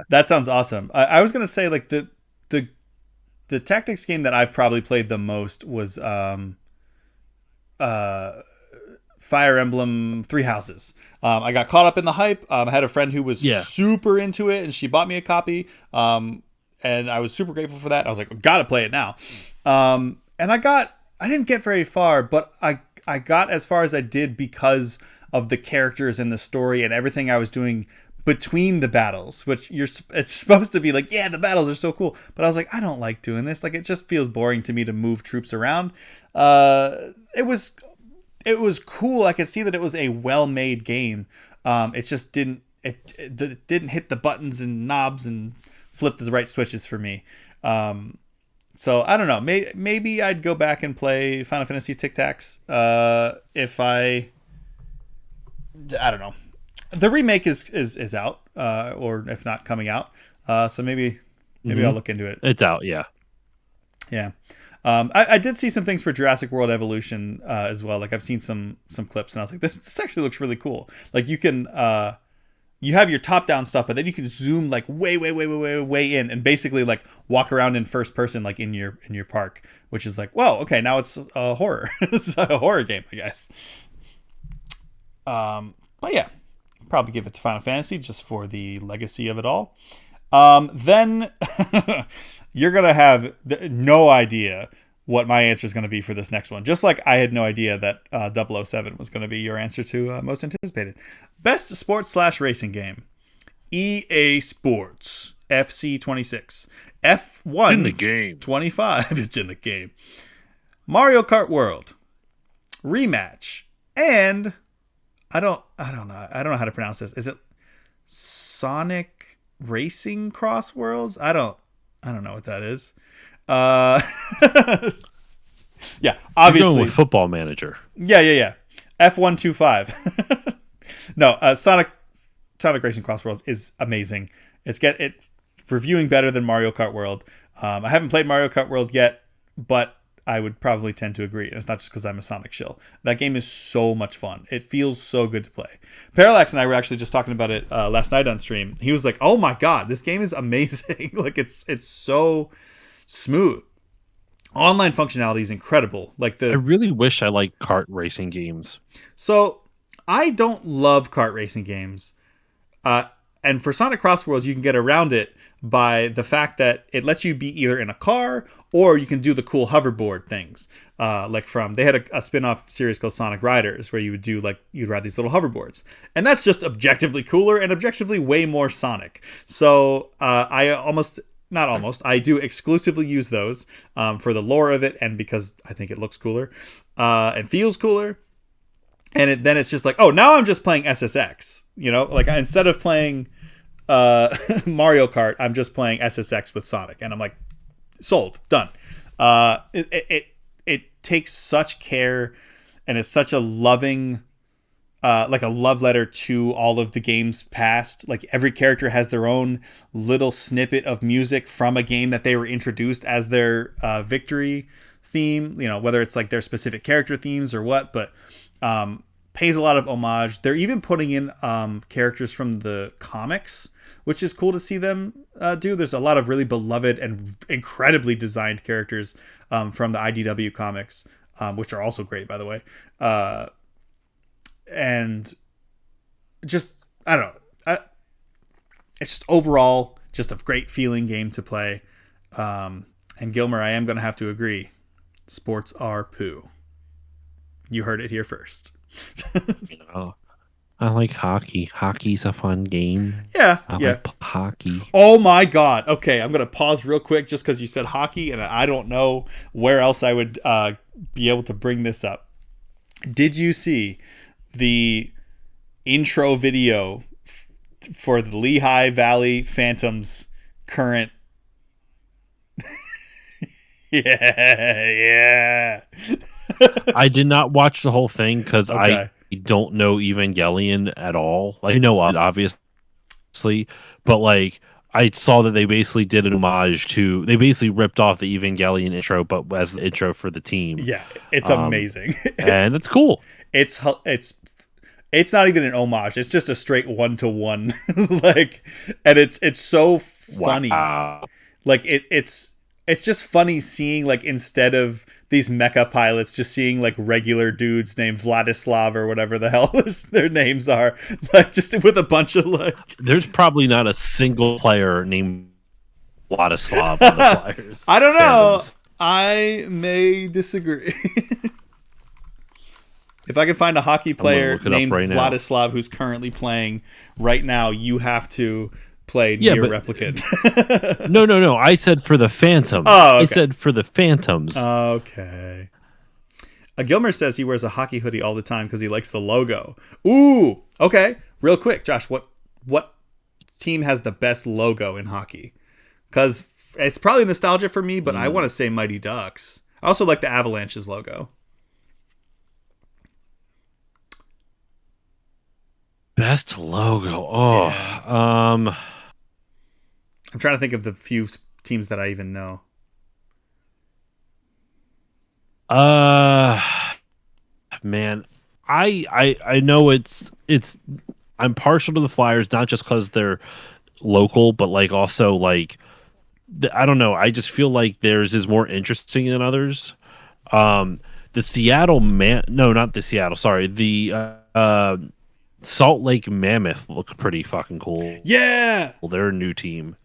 that sounds awesome. I was gonna say like the tactics game that I've probably played the most was Fire Emblem Three Houses. I got caught up in the hype. I had a friend who was super into it, and she bought me a copy. And I was super grateful for that. I was like, gotta play it now. And I didn't get very far, but I got as far as I did because of the characters and the story and everything I was doing between the battles, which it's supposed to be like, yeah, the battles are so cool. But I was like, I don't like doing this. Like, it just feels boring to me to move troops around. It was cool. I could see that it was a well-made game. It just didn't hit the buttons and knobs and flip the right switches for me. So I don't know. Maybe I'd go back and play Final Fantasy Tic Tacs if I don't know. The remake is out, or if not coming out. So maybe I'll look into it. It's out. Yeah. Yeah. I did see some things for Jurassic World Evolution as well. Like I've seen some clips, and I was like, this actually looks really cool. Like you can you have your top down stuff, but then you can zoom like way in, and basically like walk around in first person, like in your park, which is like, whoa, okay, now it's a horror. It's a horror game, I guess. But yeah, probably give it to Final Fantasy just for the legacy of it all. Then you're gonna have no idea what my answer is going to be for this next one. Just like I had no idea that 007 was going to be your answer to most anticipated. Best sports/racing game. EA Sports FC 26. F1 In the game. 25. It's in the game. Mario Kart World. Rematch. And I don't know. I don't know how to pronounce this. Is it Sonic Racing Cross Worlds? I don't know what that is. Yeah, obviously. You're going with Football Manager. Yeah. F125. No, Sonic Racing Cross Worlds is amazing. It's reviewing better than Mario Kart World. I haven't played Mario Kart World yet, but I would probably tend to agree. And it's not just because I'm a Sonic shill. That game is so much fun. It feels so good to play. Parallax and I were actually just talking about it last night on stream. He was like, "Oh my god, this game is amazing! Like it's so smooth. Online functionality is incredible. Like I really wish I liked kart racing games. So I don't love kart racing games, and for Sonic Cross Worlds, you can get around it by the fact that it lets you be either in a car or you can do the cool hoverboard things. They had a spin-off series called Sonic Riders where you'd ride these little hoverboards. And that's just objectively cooler and objectively way more Sonic. So I do exclusively use those for the lore of it and because I think it looks cooler and feels cooler. And then it's just like, oh, now I'm just playing SSX. Like instead of playing Mario Kart, I'm just playing SSX with Sonic, and I'm like, sold, done. It takes such care, and it's such a loving, like a love letter to all of the games past. Like every character has their own little snippet of music from a game that they were introduced as their victory theme. Whether it's like their specific character themes or what, but pays a lot of homage. They're even putting in characters from the comics, which is cool to see them do. There's a lot of really beloved and incredibly designed characters from the IDW comics, which are also great, by the way. And just, I don't know. It's just overall just a great feeling game to play. And Gilmer, I am going to have to agree. Sports are poo. You heard it here first. I like hockey. Hockey's a fun game. Yeah, I like hockey. Oh my god. Okay, I'm gonna pause real quick just because you said hockey, and I don't know where else I would be able to bring this up. Did you see the intro video for the Lehigh Valley Phantoms current? Yeah. I did not watch the whole thing because I don't know Evangelion at all. Like, I know it, obviously, but like I saw that they basically did an homage to. They basically ripped off the Evangelion intro, but as the intro for the team. Yeah, it's amazing, and it's cool. It's not even an homage. It's just a straight 1-to-1, like, and it's so funny. Wow. Like it's just funny seeing, like, instead of these mecha pilots, just seeing like regular dudes named Vladislav or whatever the hell their names are, like just with a bunch of like. There's probably not a single player named Vladislav on the Flyers. I don't know. I may disagree. If I can find a hockey player named Vladislav who's currently playing right now, you have to play Nier Replicant. No. I said for the Phantoms. Oh, okay. I said for the Phantoms. Okay. Gilmer says he wears a hockey hoodie all the time because he likes the logo. Ooh, okay. Real quick, Josh, what team has the best logo in hockey? Because it's probably nostalgia for me, but I want to say Mighty Ducks. I also like the Avalanche's logo. Best logo. Oh, yeah. I'm trying to think of the few teams that I even know. Man, I know it's I'm partial to the Flyers, not just because they're local, but like also like I don't know. I just feel like theirs is more interesting than others. The Seattle not the Seattle. Sorry, the Salt Lake Mammoth look pretty fucking cool. Yeah, well, they're a new team.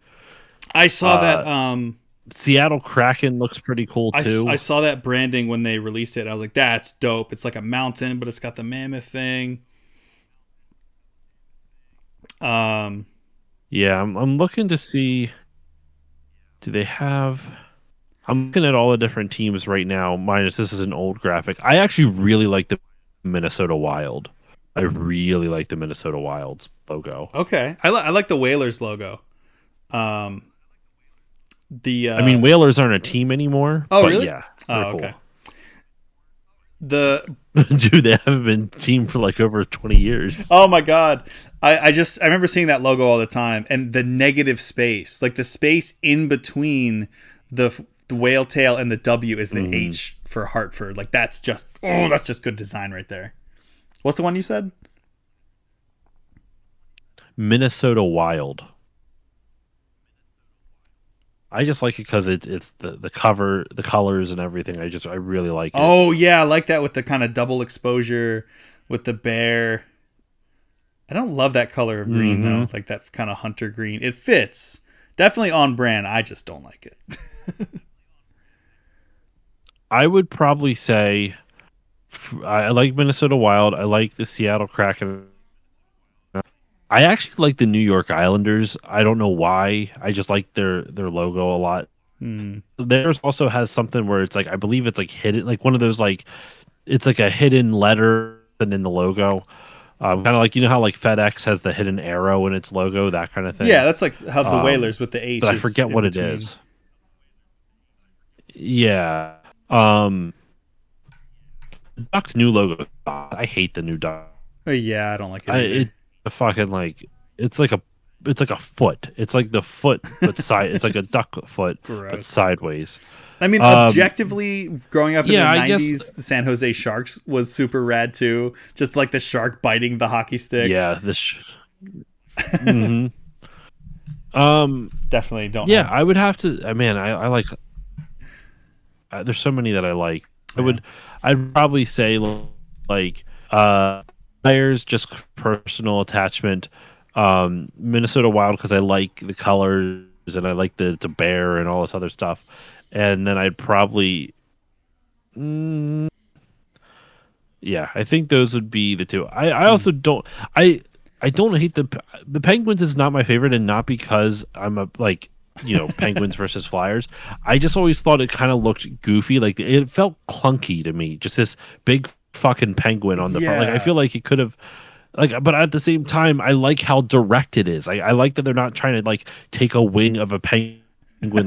I saw that. Seattle Kraken looks pretty cool I too. saw that branding when they released it. And I was like, that's dope. It's like a mountain, but it's got the mammoth thing. Um, Yeah, I'm looking to see. Do they have? I'm looking at all the different teams right now. Minus this is an old graphic. I actually really like the Minnesota Wild. I really like the Minnesota Wild's logo. okay, I like the Whalers logo. Um, the I mean, Whalers aren't a team anymore, oh but really? yeah, they're Oh okay. cool. The Dude, they haven't been a team for like over 20 years. oh my god, I remember seeing that logo all the time, and the negative space, like the space in between the whale tail and the W is the Mhm. H for Hartford. Like that's just good design right there. What's the one you said? Minnesota Wild. I just like it because it's the cover, the colors, and everything. I really like it. Oh yeah, I like that with the kind of double exposure with the bear. I don't love that color of green Hmm. though, like that kind of hunter green. It fits. Definitely on brand. I just don't like it. I would probably say I like Minnesota Wild. I like the Seattle Kraken. I actually like the New York Islanders. I don't know why. I just like their logo a lot. Hmm. Theirs also has something where it's like I believe it's like hidden, like one of those like it's like a hidden letter and in the logo. Kind of like you know how like FedEx has the hidden arrow in its logo, that kind of Yeah, thing. that's like how the Um, Whalers with the but H I is forget in what it between. is. Yeah. Um, Duck's new logo. I hate the new Duck. Yeah, I don't like it either. It a fucking like it's like a foot. It's like the foot, but side. It's like a It's duck foot, but gross. sideways. I mean, Um, objectively, growing up in the yeah, I guess. '90s, the San Jose Sharks was super rad too. Just like the shark biting the hockey stick. Yeah, hmm Um, Definitely don't yeah, have. I would have to. Man, I like. There's so many that I like. I Yeah. would. I'd probably say like players just personal attachment. Minnesota Wild because I like the colors and I like the bear and all this other stuff. And then I'd probably. Mm, yeah, I think those would be the two. I Hmm. also don't. I don't hate the Penguins is not my favorite, and not because I'm a like Penguins versus Flyers. I just always thought it kind of looked goofy, like it felt clunky to me. Just this big fucking penguin on the front. Like I Yeah. feel like it could have like, but at the same time, I like how direct it is. I like that they're not trying to like take a wing of a penguin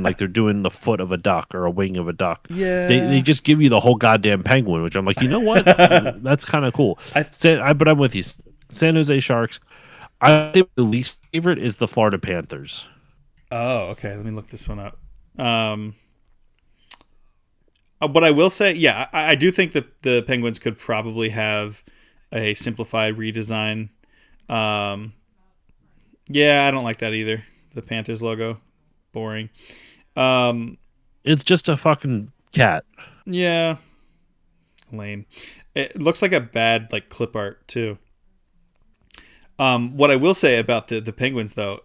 like they're doing the foot of a duck or a wing of a duck. They Yeah. just give you the whole goddamn penguin, which I'm like, you know what? That's kind of cool. I But I'm with you. San Jose Sharks. I think the least favorite is the Florida Panthers. oh okay. Let me look this one up. Um, what I will say, yeah, I do think that the Penguins could probably have a simplified redesign. Um, yeah, I don't like that either. The Panthers logo, boring. Um, It's just a fucking cat. yeah, lame. It looks like a bad like clip art too. What I will say about the Penguins though,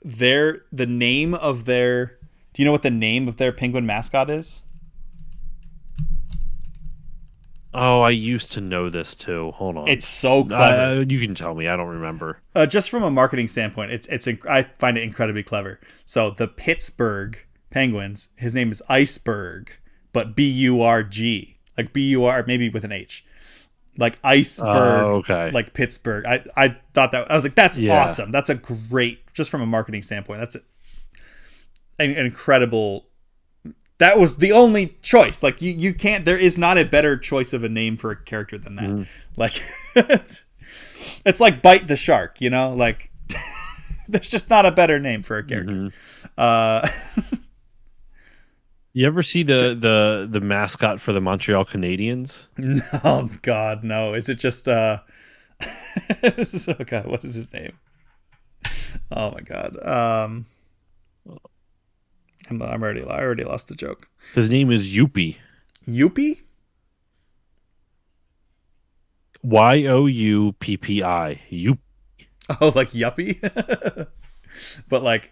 the name of their. Do you know what the name of their penguin mascot is? Oh, I used to know this too. Hold on. It's so clever. You can tell me. I don't remember. Just from a marketing standpoint, I find it incredibly clever. So the Pittsburgh Penguins, his name is Iceberg, but Burg, like Bur maybe with an H, like iceberg, Okay. like Pittsburgh. I thought that I was like that's Yeah. awesome. That's a great just from a marketing standpoint. That's an incredible. That was the only choice. Like you can't. There is not a better choice of a name for a character than that. Mhm. Like it's like Bite the Shark. You know, like there's just not a better name for a character. Hmm. Uh, You ever see the mascot for the Montreal Canadiens? oh God, no. Is it just oh God, what is his name? Oh my God. I already lost the joke. His name is Youppi. Youppi? Youppi. Youppi. Oh, like yuppie, but like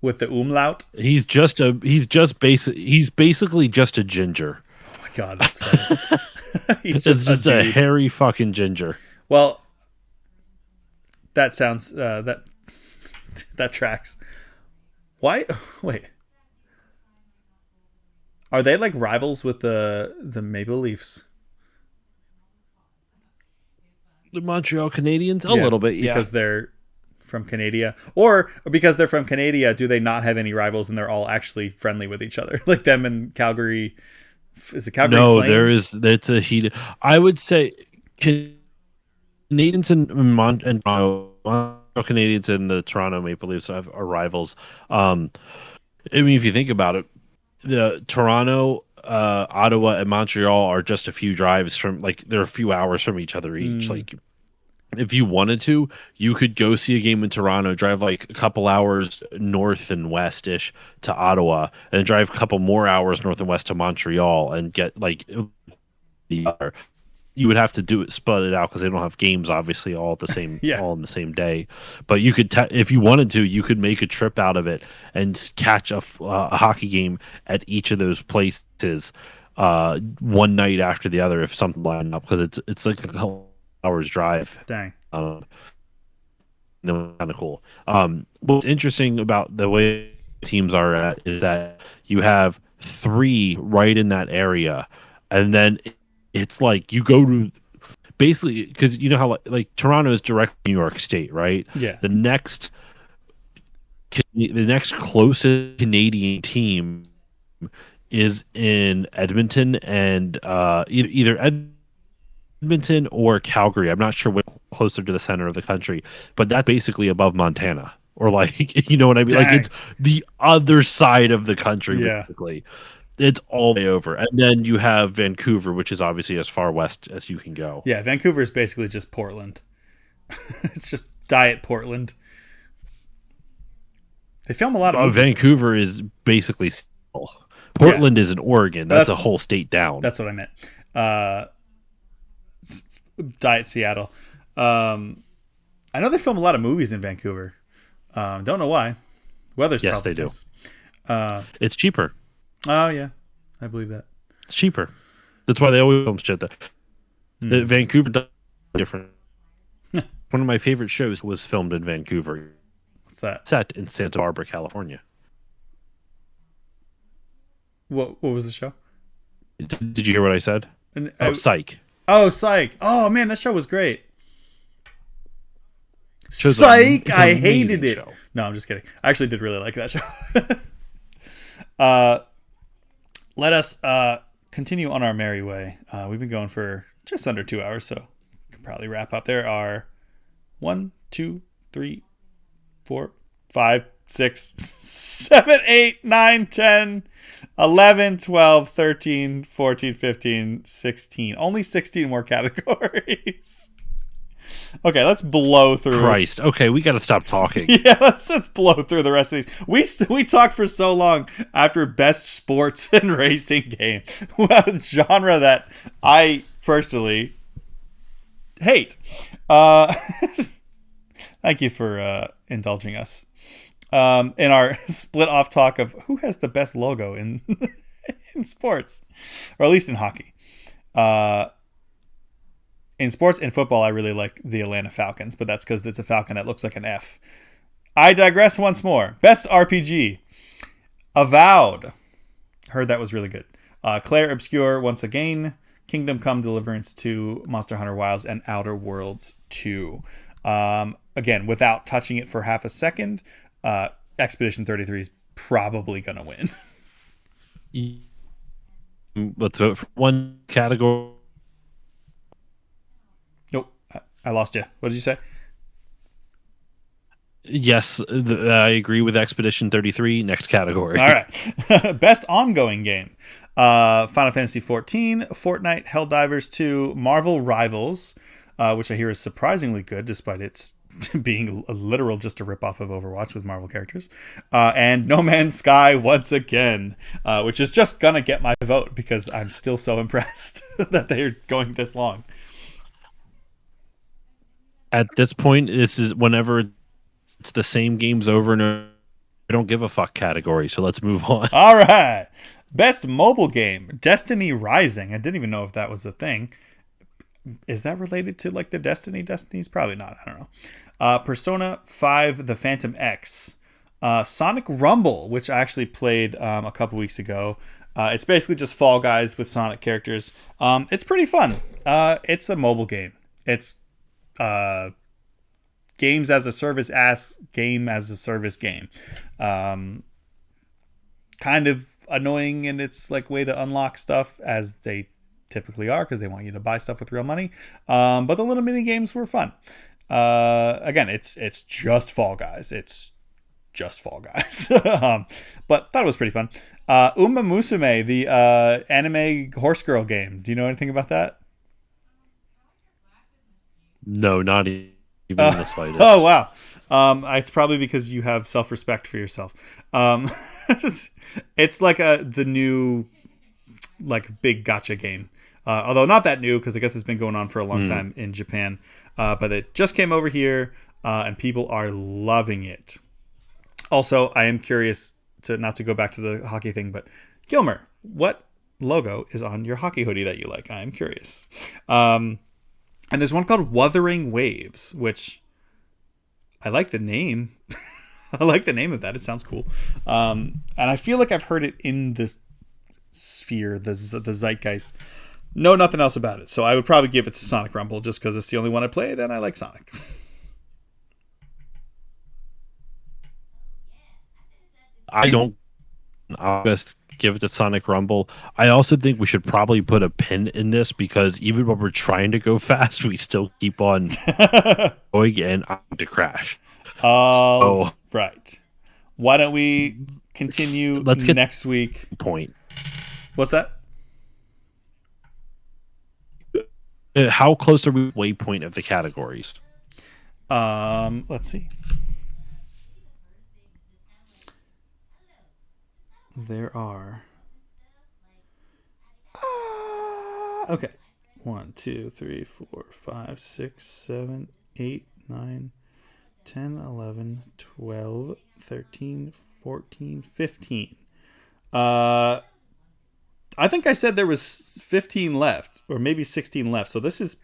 with the umlaut. He's basically just a ginger. Oh my god, that's funny. He's It's just a just a dude. hairy fucking ginger. Well, that sounds that tracks. Why? Wait. Are they like rivals with the Maple Leafs? The Montreal Canadiens, a Yeah, little bit, yeah. because they're from Canada, or because they're from Canada, do they not have any rivals and they're all actually friendly with each other, like them in Calgary? Is it Calgary No, Flame? that's a heat. I would say Canadians and Montreal Canadiens and the Toronto Maple Leafs are rivals. I mean, if you think about it, the Toronto, Ottawa, and Montreal are just a few drives from, like, they're a few hours from each other each. Like, if you wanted to, you could go see a game in Toronto, drive like a couple hours north and west ish to Ottawa, and drive a couple more hours north and west to Montreal, and get like the other. You would have to do it, split it out because they don't have games, obviously, all at the same, Yeah. all in the same day. But you could, if you wanted to, you could make a trip out of it and catch a hockey game at each of those places, one night after the other if something lined up, because it's like a couple hours drive. Dang. Kind of cool. What's interesting about the way teams are at is that you have three right in that area, and then it's like you go to basically, because you know how like Toronto is direct New York State, right? Yeah. The next closest Canadian team is in Edmonton, and either Edmonton or Calgary. I'm not sure which closer to the center of the country, but that's basically above Montana. Or like, you know what I mean? Dang. Like, it's the other side of the country, Yeah. basically. It's all the way over. And then you have Vancouver, which is obviously as far west as you can go. Yeah, Vancouver is basically just Portland. It's just diet Portland. They film a lot of movies. Vancouver is basically Seattle. Portland is in Oregon. That's a whole state down. That's what I meant. Diet Seattle. I know they film a lot of movies in Vancouver. Don't know why. Weather's yes, probably they do. nice. It's cheaper. Oh yeah, I believe that. It's cheaper. That's why they always film shit there. Vancouver does different. One of my favorite shows was filmed in Vancouver. What's that? Set in Santa Barbara, California. What was the show? Did you hear what I said? Psych. Oh, Psych. Oh man, that show was great. Show's Psych. I hated it. Show. No, I'm just kidding. I actually did really like that show. Let us continue on our merry way. We've been going for just under 2 hours, so we can probably wrap up. There are 1, 2, 3, 4, 5, 6, 7, 8, 9, 10, 11, 12, 13, 14, 15, 16. Only 16 more categories. Okay, let's blow through. Christ. Okay, we got to stop talking. Yeah, let's blow through the rest of these. We talked for so long after best sports and racing game, a genre that I personally hate. Thank you for indulging us in our split off talk of who has the best logo in in sports, or at least in hockey. In sports and football, I really like the Atlanta Falcons, but that's because it's a falcon that looks like an F. I digress once more. Best RPG. Avowed. Heard that was really good. Claire Obscure once again. Kingdom Come Deliverance 2, Monster Hunter Wilds, and Outer Worlds 2. Again, without touching it for half a second, Expedition 33 is probably going to win. Let's vote for one category. Nope. I lost you. What did you say? Yes, I agree with Expedition 33. Next category. All right. Best ongoing game. Final Fantasy XIV, Fortnite, Helldivers 2, Marvel Rivals, which I hear is surprisingly good despite its being a literal just a ripoff of Overwatch with Marvel characters, and No Man's Sky once again, which is just going to get my vote because I'm still so impressed that they're going this long. At this point, this is whenever it's the same games over and don't give a fuck category. So let's move on. All right. Best mobile game, Destiny Rising. I didn't even know if that was a thing. Is that related to like the Destinies? Probably not. I don't know. Persona 5, The Phantom X. Sonic Rumble, which I actually played a couple weeks ago. It's basically just Fall Guys with Sonic characters. It's pretty fun. It's a mobile game. It's games as a service game as a service game. Kind of annoying in its like way to unlock stuff, as they typically are, because they want you to buy stuff with real money. But the little mini games were fun. Again, it's just Fall Guys. It's just Fall Guys. But thought it was pretty fun. Uma Musume, the anime horse girl game. Do you know anything about that? No, not even in the slightest. Oh, wow. It's probably because you have self-respect for yourself. It's like the new like big gacha game. Although not that new, because I guess it's been going on for a long time in Japan. But it just came over here, and people are loving it. Also, I am curious not to go back to the hockey thing, but Gilmer, what logo is on your hockey hoodie that you like? I am curious. And there's one called Wuthering Waves, which I like the name. I like the name of that. It sounds cool. And I feel like I've heard it in the sphere, the zeitgeist. Know nothing else about it. So I would probably give it to Sonic Rumble just because it's the only one I played and I like Sonic. I'll just give it to Sonic Rumble. I also think we should probably put a pin in this, because even when we're trying to go fast, we still keep on going and to crash. Right. Why don't we continue next week? Point. What's that? How close are we to the waypoint of the categories? Let's see. There are. Okay. 1, 2, 3, 4, 5, 6, 7, 8, 9, 10, 11, 12, 13, 14, 15. I think I said there was 15 left, or maybe 16 left. So this is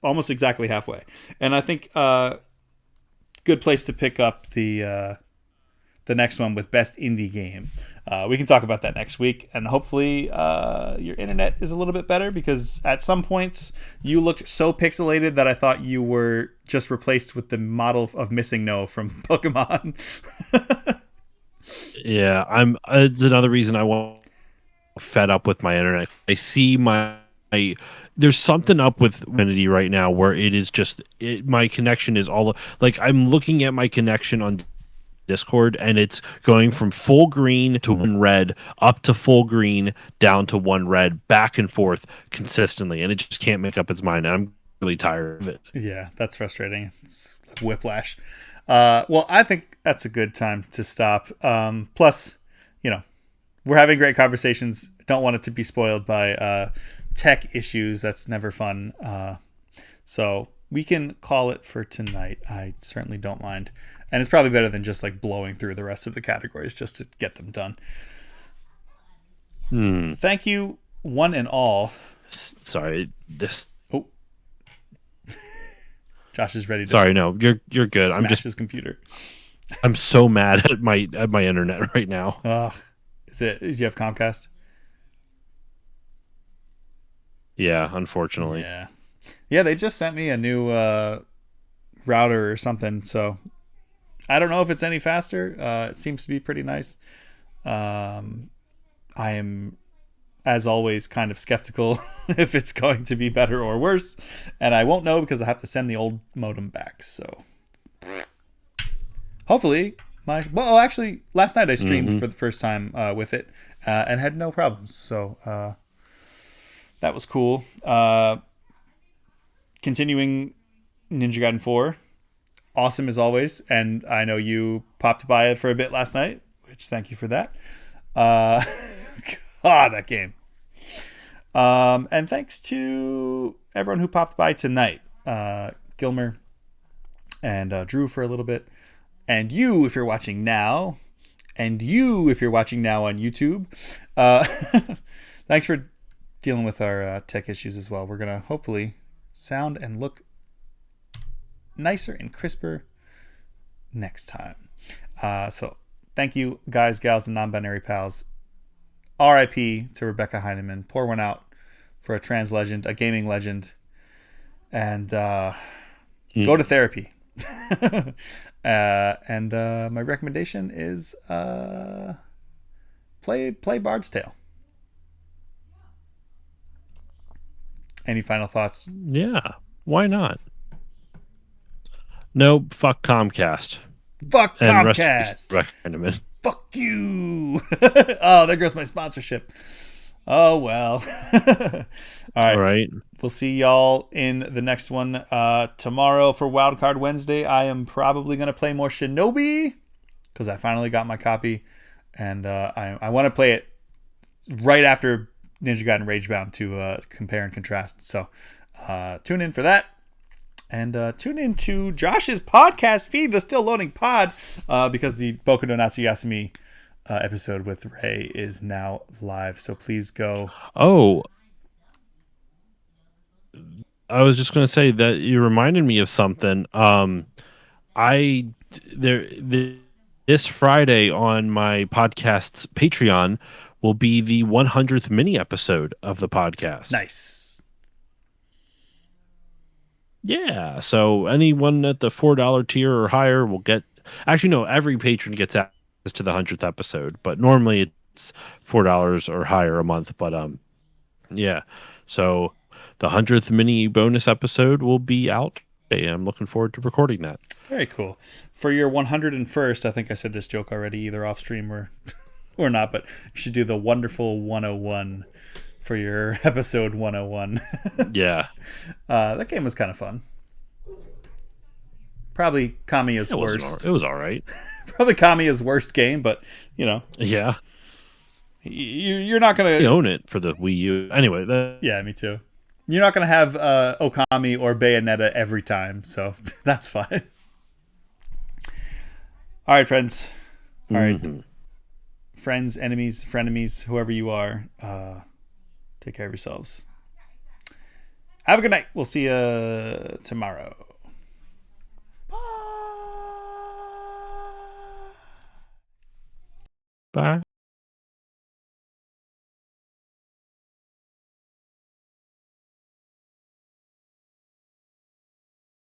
almost exactly halfway. And I think good place to pick up the next one with Best Indie Game. We can talk about that next week, and hopefully your internet is a little bit better, because at some points you looked so pixelated that I thought you were just replaced with the model of Missing No from Pokemon. Yeah, it's another reason I want fed up with my internet. I see there's something up with Infinity right now where it is just my connection is all like, I'm looking at my connection on Discord, and it's going from full green to one red, up to full green, down to one red, back and forth consistently, and it just can't make up its mind, and I'm really tired of it. Yeah, that's frustrating. It's like whiplash. Well, I think that's a good time to stop. Plus, we're having great conversations. Don't want it to be spoiled by tech issues. That's never fun. So we can call it for tonight. I certainly don't mind. And it's probably better than just like blowing through the rest of the categories just to get them done. Thank you, one and all. Sorry, Oh, Josh is ready to. Sorry, no, you're good. Smash I'm just his computer. I'm so mad at my internet right now. Do you have Comcast? Yeah, unfortunately. Yeah. They just sent me a new router or something. So I don't know if it's any faster. It seems to be pretty nice. I am, as always, kind of skeptical if it's going to be better or worse, and I won't know because I have to send the old modem back. So hopefully actually, last night I streamed for the first time with it and had no problems. So that was cool. Continuing Ninja Gaiden 4. Awesome as always, and I know you popped by it for a bit last night, which thank you for that. God, that game. And thanks to everyone who popped by tonight. Gilmer and Drew for a little bit. And you, if you're watching now, and you, if you're watching now on YouTube. Thanks for dealing with our tech issues as well. We're going to hopefully sound and look nicer and crisper next time. So thank you, guys, gals, and non-binary pals. R.I.P. to Rebecca Heineman. Pour one out for a trans legend, a gaming legend, and go to therapy. And my recommendation is play Bard's Tale. Any final thoughts? Yeah, why not? No, fuck Comcast. Fuck And Comcast. Fuck you. Oh, there goes my sponsorship. Oh, well. All right. We'll see y'all in the next one. Tomorrow for Wildcard Wednesday, I am probably going to play more Shinobi because I finally got my copy. And I want to play it right after Ninja Gaiden Ragebound to compare and contrast. So tune in for that. And tune in to Josh's podcast feed, the Still Loading Pod, because the Boku no Natsu Yasumi episode with Ray is now live. So please go. Oh, I was just going to say that you reminded me of something. This Friday on my podcast's Patreon will be the 100th mini episode of the podcast. Nice. Yeah, so anyone at the $4 tier or higher will get. Actually, no, every patron gets access to the 100th episode, but normally it's $4 or higher a month. But yeah, so the 100th mini bonus episode will be out today. I'm looking forward to recording that. Very cool. For your 101st, I think I said this joke already, either off stream or not, but you should do the Wonderful 101 for your episode 101. Yeah. That game was kind of fun. Probably Kamiya's worst. It was all right. Probably Kamiya's worst game, but, you know. Yeah. You're not going to... own it for the Wii U. Anyway. Yeah, me too. You're not going to have Okami or Bayonetta every time, so that's fine. All right, friends. All right. Friends, enemies, frenemies, whoever you are, take care of yourselves. Have a good night. We'll see you tomorrow. Bye. Bye.